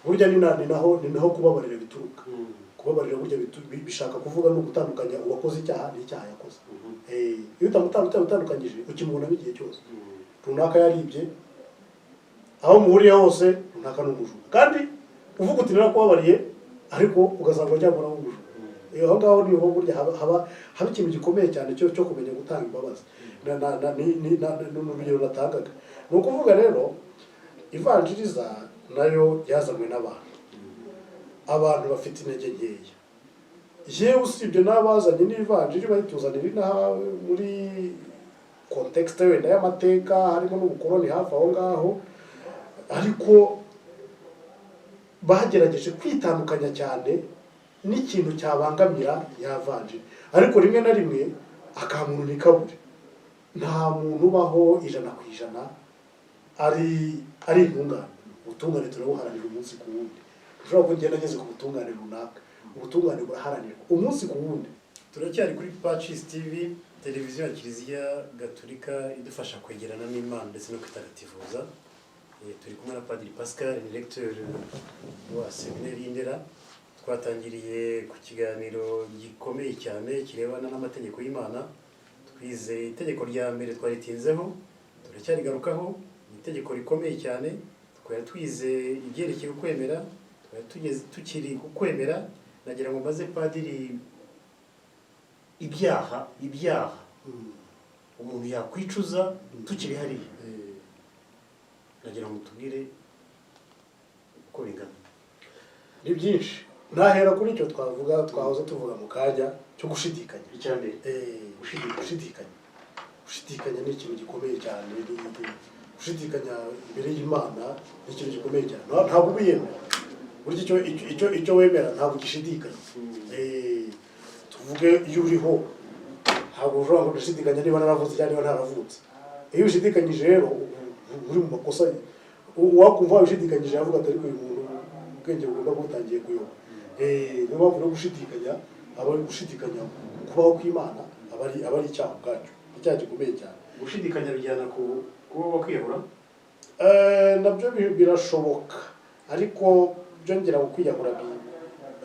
[SPEAKER 2] Burya ni naho kubabarira bituruka. Kubabarira burya bishaka kuvuga no gutandukanya uwakoze icyaha n'icyaha yakoze. Iyo utamutandukanyije ukimubona igihe cyose. Runaka yaribye, aho muhuriye hose runaka n'umujura, kandi uvuga uti narakubabariye ariko ugasanga cyangwa n'umujura. Aho ngaho niho burya haba ikintu gikomeye cyane cyo kumenya gutanga imbabazi. N'urugero natangaga ni ukuvuga rero ivanjiriza nayo yazanywe n'abantu bafite intege nkeya. Yewe usibye n'abazanye n'ivanjiri bayituzanira inaha muri context wenda y'amateka, harimo n'ubukoloni hafi aho ngaho, ariko bagerageje kwitandukanya cyane n'ikintu cyabangamira yavanjiri. Ariko rimwe na rimwe akamuntu nikabure, nta muntu ubaho 100% ari intungane. Ubutungane turabuharanira umunsi ku wundi. Ushobora kugenda ageze ku butungane runaka, ubutungane buraharanirwa umunsi ku wundi.
[SPEAKER 1] Turacyari kuri Patches TV, televiziyo ya Kiliziya Gatolika idufasha kwegerana n'Imana ndetse no kwitagatifuza. Turi kumwe na Padiri Pascal, directeur wa Seminari y'Indera. Twatangiriye ku kiganiro gikomeye cyane kirebana n'amategeko y'Imana. Twize itegeko rya mbere twaritinzeho, turacyarigarukaho. Itegeko rikomeye cyane, twari twize ibyerekeye ukwemera, twari tukiri kukwemera. Nagira ngo mbaze Padiri, ibyaha umuntu yakwicuza tukiri hariya, nagira ngo tubwire uko bingana.
[SPEAKER 2] Ni byinshi. Nahera kuri icyo twahoze tuvuga mu kanya cyo gushidikanya.
[SPEAKER 1] Icyambere
[SPEAKER 2] gushidikanya ni ikintu gikomeye cyane. Gushidikanya imbere y'Imana ni ikintu gikomeye cyane. Ntabwo ubiyemera. Burya icyo wemera ntabwo gishidikanya. Tuvuge iyo uriho ntabwo ushobora ngo gushidikanya niba naravutse cyangwa niba ntaravutse. Iyo ushidikanyije rero uri mu makosa, wakumva ushidikanyije yavuga ati ariko uyu muntu ubwenge bugomba gutangiye kuyoba. Niyo mpamvu no gushidikanya aba ari gushidikanya kubaho kw'Imana, aba ari icyaha ubwacyo, icyaha gikomeye cyane.
[SPEAKER 1] Gushidikanya bijyana ku kuba wakwiyahura.
[SPEAKER 2] nabyo birashoboka ariko byongera kwiyahura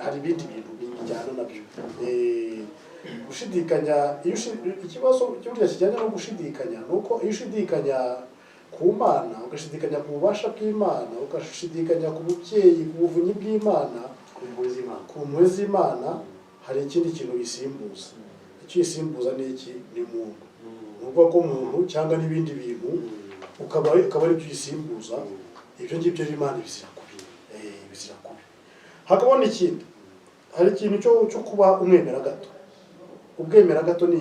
[SPEAKER 2] hari ibindi bintu bijyana nabyo. Gushidikanya ikibazo cy'uburyo kijyanye no gushidikanya nuko iyo ushidikanya ku Mana, ugashidikanya ku bubasha bw'Imana, ugashidikanya ku bubyeyi, ku buvunyi bw'Imana, ku mpuhwe z'Imana, hari ikindi kintu bisimbuza. Icyo isimbuza ni iki? Ni muntu. Ni ubwoko muntu cyangwa n'ibindi bintu ukaba ari byo uyisimbuza, ibyo ngibyo Imana bizira kubi. Bizira kubi. Hakabona ikindi, hari ikintu cyo kuba umwemera gato. Ubwemera gato ni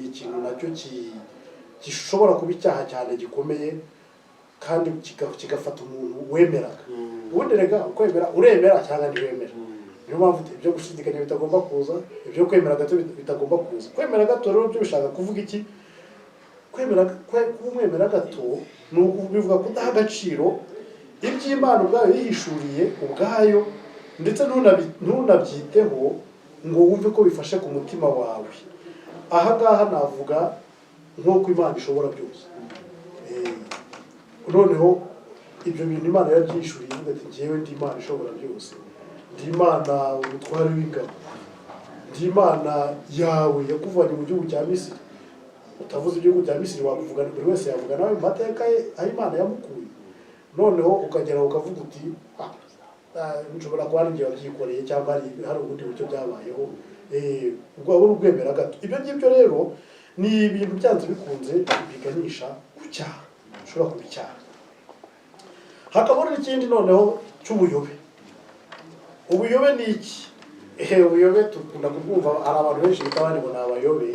[SPEAKER 2] ikintu nacyo gishobora kuba icyaha cyane gikomeye kandi kigafata umuntu wemeraga. Ubundi rega ukwemera uremera cyangwa ntiwemera. Niyo mpamvu ibyo gushidikanya bitagomba kuza, ibyo kwemera gato bitagomba kuza. Kwemera gato rero byo bishaka kuvuga iki? Kumwemera gato ni ukubivuga kudaha agaciro iby'Imana ubwayo yihishuriye ubwayo, ndetse ntunabyiteho ngo wumve ko bifashe ku mutima wawe. Aha ngaha navuga nk'uko Imana ishobora byose. Noneho ibyo bintu Imana yabyishuriye ivuga ati njyewe ndi Imana ishobora byose, ndi Imana umutware w'ingabo, ndi Imana yawe yakuvanye mu gihugu cya Misiri. Utavuze igihugu cya Misiri wakuvuga, buri wese yavuga nawe mu mateka ye aho Imana yamukuye. Noneho ukagera ukavuga uti nshobora kuba ari njye wabyikoreye cyangwa hari ubundi buryo byabayeho. Ubwo uri ubwemera gato. Ibyo ngibyo rero ni ibintu byanze bikunze biganisha ku cyaha, ushobora kuba icyaha. Hakabona n'ikindi noneho cy'ubuyobe. Ubuyobe ni iki? Ubuyobe dukunda kubwumva, hari abantu benshi bita abandi ngo ni abayobe,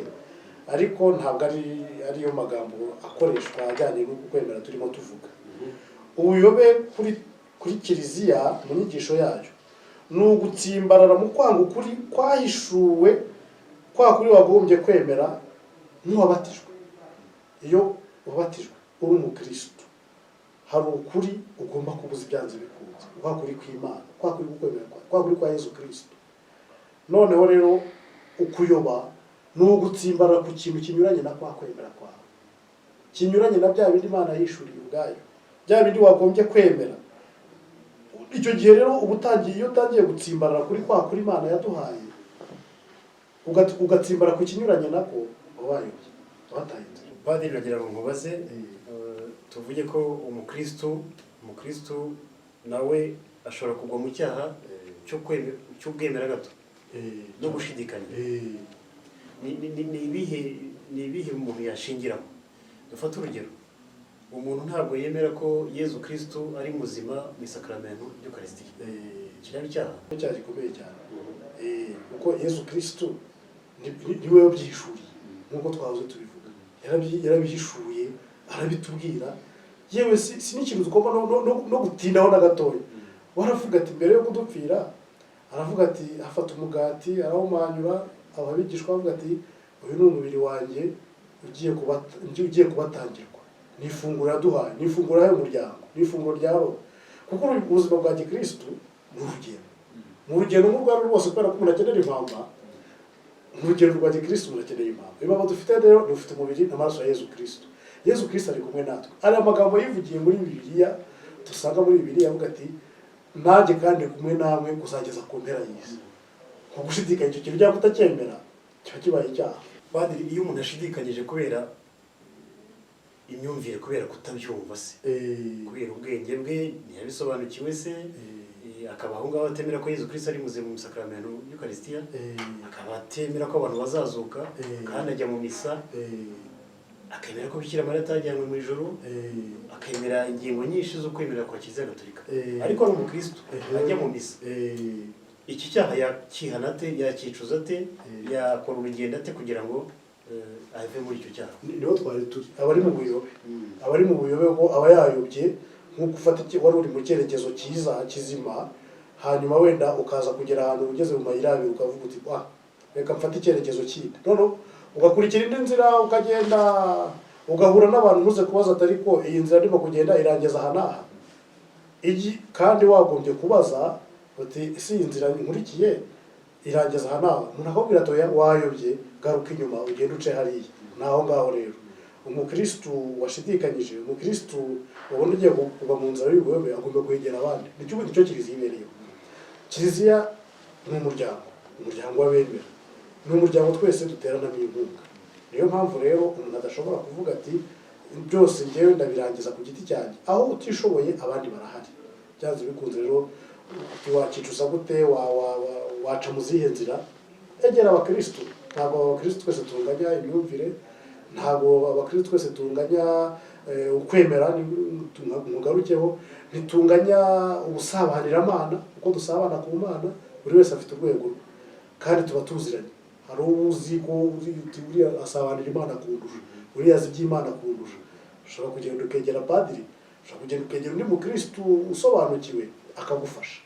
[SPEAKER 2] ariko ntabwo ariyo magambo akoreshwa ajyanye no kwemera turimo tuvuga. Ubuyobe kuri Kiliziya mu nyigisho yayo ni ugutsimbarara mu kwanga ukuri kwahishuwe, kwa kuri wagombye kwemera nk'uwabatijwe. Iyo wabatijwe uri umukristo, hari ukuri ugomba kubuza ibyanze bikunze, kwa kuri kw'Imana, kwa kuri gukwemera, kwa kuri kwa Yesu Kristo. Noneho rero ukuyoba ni ugutsimbarara ku kintu kinyuranye na kwa kwemera kwawe, kinyuranye na bya bindi Imana yishuriye ubwayo, bya bindi wagombye kwemera. Icyo gihe rero iyo utangiye gutsimbarara kuri kwa kuri Imana yaduhaye, ugatsimbara ku kinyuranye nako, wabayobye, wataye inzira.
[SPEAKER 1] Padiri, nagira ngo nkubaze, tuvuge ko umukristo nawe ashobora kugwa mu cyaha cy'ubwemera gato no gushidikanya. Ni ibihe umuntu yashingiraho? Dufate urugero, umuntu ntabwo yemera ko Yezu Kristo ari muzima mu isakaramentu ry'Ukarisitiya. Kiraba icyaha?
[SPEAKER 2] Icyaha gikomeye cyane. Kuko Yezu Kristo niwe wabyihishuriye, nk'uko twahoze tubivuga. Yarabihishuye, arabitubwira. Yewe si n'ikintu tugomba no gutindaho na gatoya. Waravuga ati mbere yo kudupfira, aravuga ati afata umugati arawumanyura, ababigishwa bavuga ati uyu ni umubiri wanjye ugiye kubatangirwa. Ni ifunguro yaduhaye, ni ifunguro y'umuryango, ni ifunguro rya roho. Kuko ubuzima bwa Gikristo ni urugendo. Mu rugendo nk'urwo ari rwose, kubera ko umuntu akenera impamba, mu rugendo rwa Gikristo umuntu akeneye impamba. Impamba dufite rero, dufite umubiri n'amaraso ya Yezu Kristo. Yezu Kristo ari kumwe natwe. Ari amagambo yivugiye muri Bibiliya, dusanga muri Bibiliya avuga ati nanjye kandi kumwe namwe kuzageza ku mpera y'isi. Nko gushidikanya icyo kintu cyangwa kutacyemera kiba kibaye icyaha.
[SPEAKER 1] Padiri, iyo umuntu ashidikanyije kubera imyumvire, kubera kutabyumva se, kubera ubwenge bwe ntiyabisobanukiwe se, akaba aho ngaho atemera ko Yezu Kristo ari muzima mu isakaramentu y'Ukarisitiya, akaba atemera ko abantu bazazuka, kandi ajya mu misa, akemera ko Bikira Mariya atajyanywe mu ijuru, akemera ingingo nyinshi zo kwemera kwa Kiliziya Gatolika, ariko ari umukristo ajya mu misa. Iki cyaha yakihana ate, yakicuza ate, yakora urugendo ate kugira ngo ave muri icyo cyaha?
[SPEAKER 2] Niho twari turi, abari mu buyobe. Abari mu buyobe ko aba yayobye, nk'uko ufata wari uri mu cyerekezo cyiza kizima, hanyuma wenda ukaza kugera ahantu ugeze mu mayira abiri ukavuga uti reka mfate icyerekezo kindi. Noneho ugakurikira indi nzira, ukagenda ugahura n'abantu ntuze kubaza atari ko iyi nzira ndimo kugenda irangeza aha n'aha. Kandi wagombye kubaza uti isi iyi nzira nkurikiye irangeza aha n'aha. Umuntu akubwira ati wayobye, garuka inyuma ugende uce hariya. Naho ngaho rero umukristu washidikanyije, umukristu wabona ugiye kuva mu nzira y'ubuyobe agomba kwegera abandi. Nicyo kiliziya ibereyeho. Kiliziya ni umuryango w'abemera, ni umuryango twese duteranamo inkunga. Niyo mpamvu rero umuntu adashobora kuvuga ati byose njyewe ndabirangiza ku giti cyanjye, aho utishoboye abandi barahari. Byanze bikunze rero wakicuza gute, waca mu zihe nzira? Egera abakristu. Ntabwo abakristu twese tunganya imyumvire, ntabwo abakristu twese tunganya ukwemera, mugarukeho ntitunganya ubusabanyiramana, uko dusabana ku Mana, buri wese afite urwego rwe kandi tuba tuziranye. Hari uzi ko uriya asabanira Imana kundusha, uriya azi iby'Imana kundusha. Ushobora kugenda ukegera padiri, ushobora kugenda ukegera undi mukristu usobanukiwe akagufasha.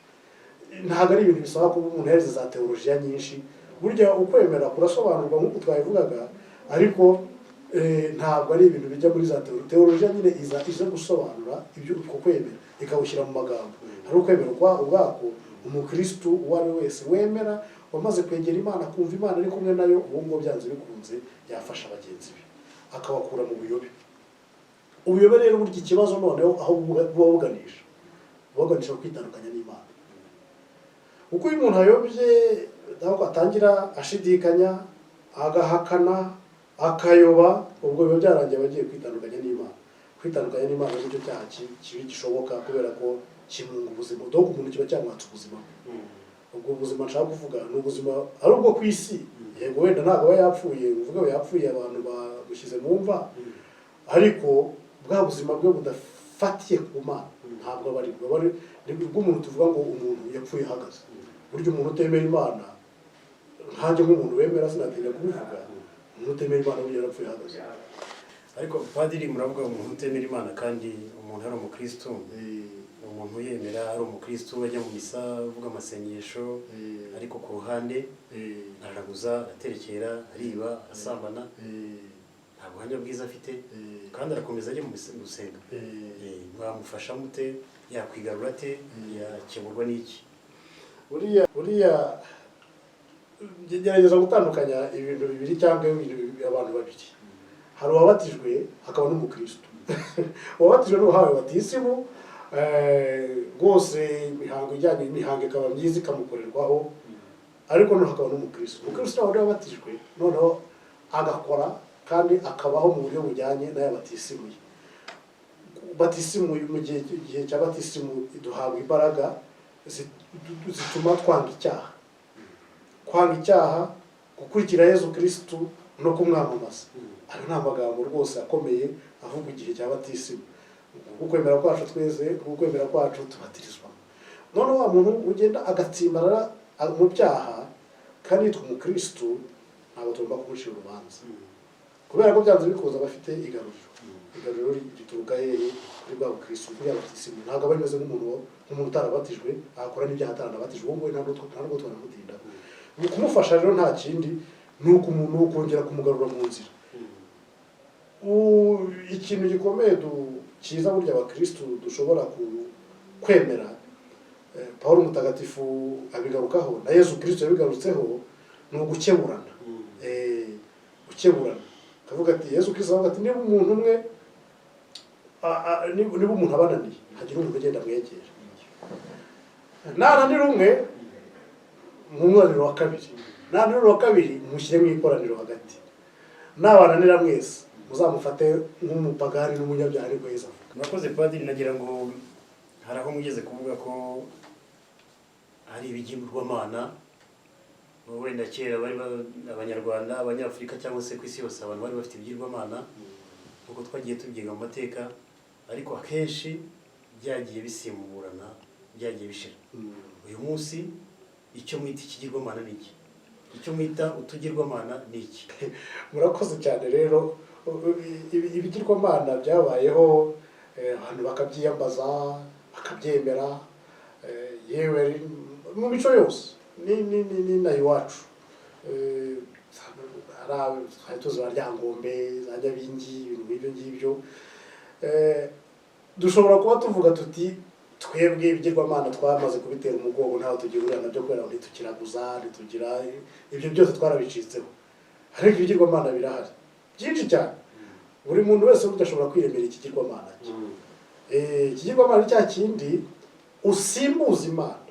[SPEAKER 2] Ntabwo ari ibintu bisaba kuba umuntu yarize za teolojiya nyinshi. Burya ukwemera kurasobanurwa nk'uko twabivugaga, ariko ntabwo ari ibintu bijya muri za teolojiya nyine iza gusobanura ibyo uko kwemera ikawushyira mu magambo. Hari ukwemera ubwako umukristu uwo ari we wese wemera wamaze kwegera Imana, kumva Imana ari kumwe nayo, uwo ngo byanze bikunze yafasha bagenzi be akabakura mu buyobe. Ubuyobe rero burya ikibazo noneho aho buba buganisha kwitandukanya n'Imana. Uko iyo umuntu ayobye ntabwo atangira ashidikanya, agahakana, akayoba, ubwo biba byarangiye bagiye kwitandukanya n'Imana. Kwitandukanya n'Imana nicyo cyaha kibi gishoboka, kubera ko kimunga ubuzima, dore umuntu kiba cyamwatsa ubuzima. Ubwo buzima nshaka kuvuga ni ubuzima ari ubwo ku isi. Yego wenda ntabwo aba yapfuye, uvuga ngo yapfuye abantu bamushyize mu mva, ariko bwa buzima bwe budafatiye ku Mana ntabwo aba ari bwo umuntu tuvuga ngo umuntu yapfuye ahagaze. Burya umuntu utemera Imana, nkanjye nk'umuntu wemera sinatinya kubivuga, umuntu utemera Imana burya yarapfuye ahagaze.
[SPEAKER 1] Ariko padiri, muravuga umuntu utemera Imana kandi umuntu ari umukristu, umuntu yemera ari umukristu ajya mu misa avuga amasengesho, ariko ku ruhande araraguza, araterekera, ariba, asambana, nta buhamya bwiza afite, kandi arakomeza ajya mu gusenga. Mwamufasha mute? Yakwigarura ate? Yakeburwa n'iki?
[SPEAKER 2] Buriya gerageza gutandukanya ibintu bibiri cyangwa abantu babiri. Hari uwabatijwe hakaba n'umukristu. Uwabatijwe n'uwahawe batisimu, rwose imihango ijyanye n'imihango ikaba myiza ikamukorerwaho, ariko noneho hakaba n'umukristu. Umukristu nawe wabatijwe noneho agakora kandi akabaho mu buryo bujyanye n'ayabatisimu ye. Batisimu, mu gihe cya batisimu duhabwa imbaraga zituma twanga icyaha, gukurikira Yezu Kristu no kumwamamaza. Ayo ni amagambo rwose akomeye avuga igihe cya batisimu. Ukwemera kwacu twese, ukwemera kwacu tubatirizwa. None wa muntu ugenda agatsimbarara mu byaha kandi yitwa umukristu, ntabwo tugomba kumucira urubanza, kubera ko byanze bikuza bafite igaruriro rituruka hehe? Kuri bwa bukristu, kuri abatisimu. Ntabwo aba ameze nk'umuntu utarabatijwe akora n'ibyaha atarabatijwe, uwo nguwo ntabwo twanamutinda. Kumufasha rero nta kindi, ni ukongera kumugarura mu nzira. Ikintu gikomeye cyiza burya abakristu dushobora kwemera, Pawulo Mutagatifu abigarukaho, na Yezu Kristu yabigarutseho, ni ugukeburana. Gukeburana akavuga ati, Yezu Kristu avuga ati, niba umuntu umwe niba umuntu abananiye, hagira umuntu ugenda amwegera. Nananira umwe, mu mwaniro wa kabiri, mushyire mu ikoraniro hagati. Nabananira mwese muzamufate nk'umupagani n'umunyabyaha, ariko Yezu avuga.
[SPEAKER 1] Murakoze padiri, nagira ngo hari aho mugeze kuvuga ko hari ibigirwamana, wenda kera bari Abanyarwanda, Abanyafurika cyangwa se ku isi yose abantu bari bafite ibigirwamana, nk'uko twagiye tubyiga mu mateka, ariko akenshi byagiye bisimburana, byagiye bishira. Uyu munsi icyo mwita ikigirwamana ni iki? Icyo mwita utugirwamana ni iki?
[SPEAKER 2] Murakoze cyane rero. Ibigirwamana byabayeho, abantu bakabyiyambaza, bakabyemera, yewe mu mico yose ni na iwacu. Hari tuzi ba Ryangombe, za Nyabingi, ibintu nk'ibyo ngibyo. Dushobora kuba tuvuga tuti twebwe ibigirwamana twamaze kubitera umugongo, ntaho tugihurira nabyo, kubera ngo ntitukiraguza, ntitugira ibyo byose twarabicitseho. Ariko ibigirwamana birahari byinshi cyane. buri muntu wese udashobora kwiremera ikigirwamana cye. Ikigirwamana ni cya kindi usimbuza Imana.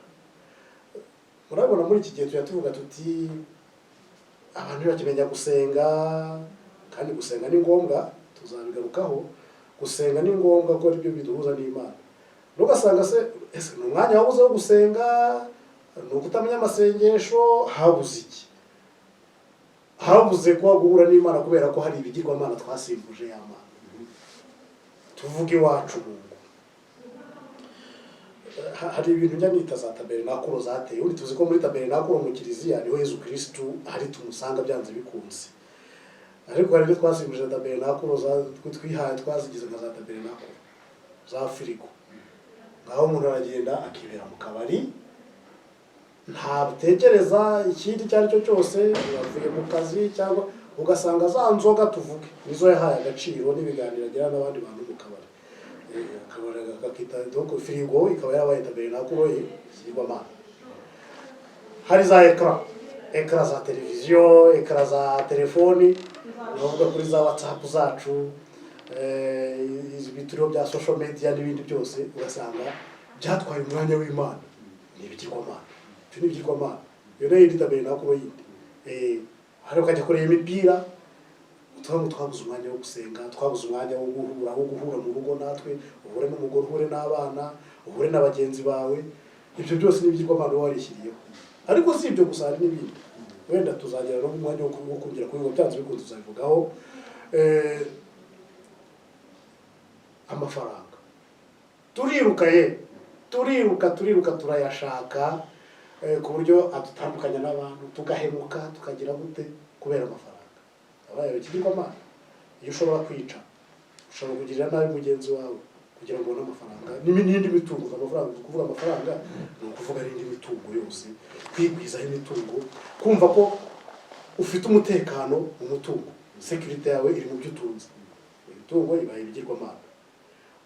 [SPEAKER 2] Murabona muri iki gihe tuvuga tuti abantu ntibakimenya gusenga, kandi gusenga ni ngombwa, tuzabigarukaho. Gusenga ni ngombwa ko aribyo biduhuza n'Imana. Nugasanga se ni umwanya wabuze wo gusenga, ni ukutamenya amasengesho, habuze iki? Habuze kuba guhura n'Imana kubera ko hari ibigirwamana twasimbuje ya Mana. Tuvuge iwacu Mungu. Hari ibintu njya nita za tabernakuro zateye. Undi tuzi ko muri tabernakuro mu kiliziya niho Yesu Kristo ari tumusanga byanze bikunze. Ariko hari ibyo twasimbuje tabernakuro twihaye twazigize nka za tabernakuro za firigo. Ngaho umuntu aragenda akibera mu kabari, ntabutekereza ikindi icyo ari cyo cyose, yavuye mu kazi cyangwa ugasanga za nzoga tuvuge nizo yahaye agaciro n'ibiganiro agira n'abandi bantu mu kabari. Akabari kakita donc firigo ikaba yarabaye tabernakuro y'ikigirwamana. Hari za ekara za televiziyo, ekara za telefoni, navuga kuri za WhatsApp zacu, ibituriho bya social media n'ibindi byose, ugasanga byatwaye umwanya w'Imana. Ni ibigirwamana. Icyo ni ibigirwamana. Iyo nayo yita tabernakuro yindi. Hari ukajya kureba imipira, twabuze umwanya wo gusenga, twabuze umwanya wo guhura mu rugo natwe, uhure n'umugore, uhure n'abana, uhure na bagenzi bawe. Ibyo byose ni ibigirwamana warishyiriyeho. Ariko si ibyo gusa, hari n'ibindi. Wenda tuzagira no umwanya wo kongera kubivuga, byanze bikunze tuzabivugaho. Amafaranga. Turiruka turayashaka, ku buryo adutandukanya n'abantu, tugahemuka, tukagira gute kubera amafaranga. Abaye ikigirwamana. Iyo ushobora kwica, ushobora kugirira nabi mugenzi wawe kugira ngo ubone amafaranga. N'indi mitungo, amafaranga, kuvuga amafaranga ni ukuvuga n'indi mitungo yose, kwigwizaho imitungo, kumva ko ufite umutekano mu mutungo, security yawe iri mu byo utunze. Imitungo ibaye ibigirwamana.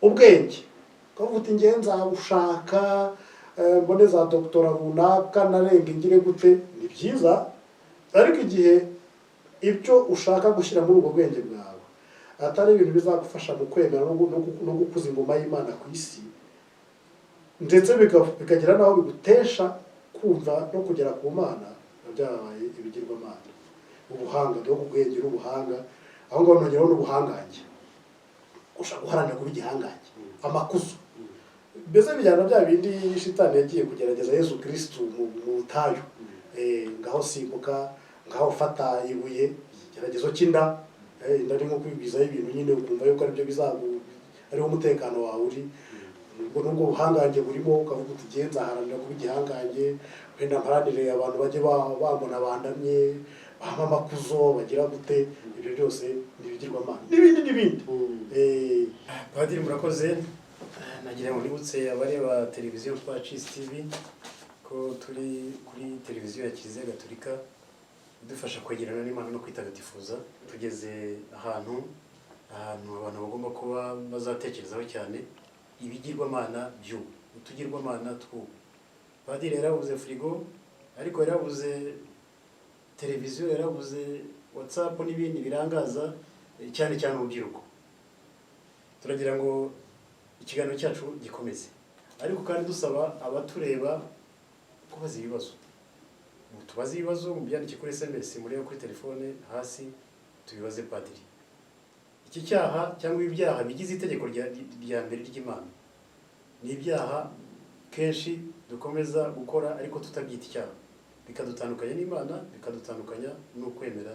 [SPEAKER 2] Ubwenge, ukavuga uti ngiye nzabushaka, mbone za doktora runaka, narenga ngire gute, ni byiza. Ariko igihe ibyo ushaka gushyira muri ubwo bwenge bwawe atari ibintu bizagufasha mu kwemera no gukuza ingoma y'Imana ku isi, ndetse bikagira naho bigutesha kumva no kugera ku Mana, byabaye ibigirwamana. Ubuhanga, dore ubwenge n'ubuhanga, aho ngaho nongeraho n'ubuhangange. Ushaka guharanira kuba igihangange, amakuzo. Mbese bijyana bya bindi shitani yagiye kugerageza Yesu Kristo mu butayu. Ngaho simbuka, ngaho fata ibuye, igeragezo cy'inda. Inda ni nko kwibwizaho ibintu nyine ukumva yuko aribyo ariho umutekano wawe uri. Nubwo buhangange burimo, ukavuga uti ngiye nzaharanira kuba igihangange, wenda mparanire abantu bajye bambona bandamye, bampa amakuzo, bagira gute. Ibyo byose ni ibigirwamana. N'ibindi. Padiri murakoze. Nagira ngo nibutse abareba televiziyo Pacis TV ko turi kuri televiziyo ya Kiliziya Gatolika idufasha kwegerana n'Imana no kwitagatifuza. Tugeze ahantu abantu bagomba kuba bazatekerezaho cyane, ibigirwamana by'ubu, utugirwamana tw'ubu. Padiri yaravuze firigo, ariko yaravuze televiziyo, yaravuze WhatsApp n'ibindi birangaza cyane urubyiruko. Turagira ngo ikiganiro cyacu gikomeze, ariko kandi dusaba abatureba kubaza ibibazo. Tubaze ibibazo, mubyandike kuri SMS, murebe kuri telefone hasi, tubibaze Padiri. Iki cyaha cyangwa ibyaha bigize itegeko rya mbere ry'Imana ni ibyaha kenshi dukomeza gukora ariko tutabyita icyaha, bikadutandukanya n'Imana, bikadutandukanya no kwemera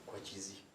[SPEAKER 2] kwa Kiliziya.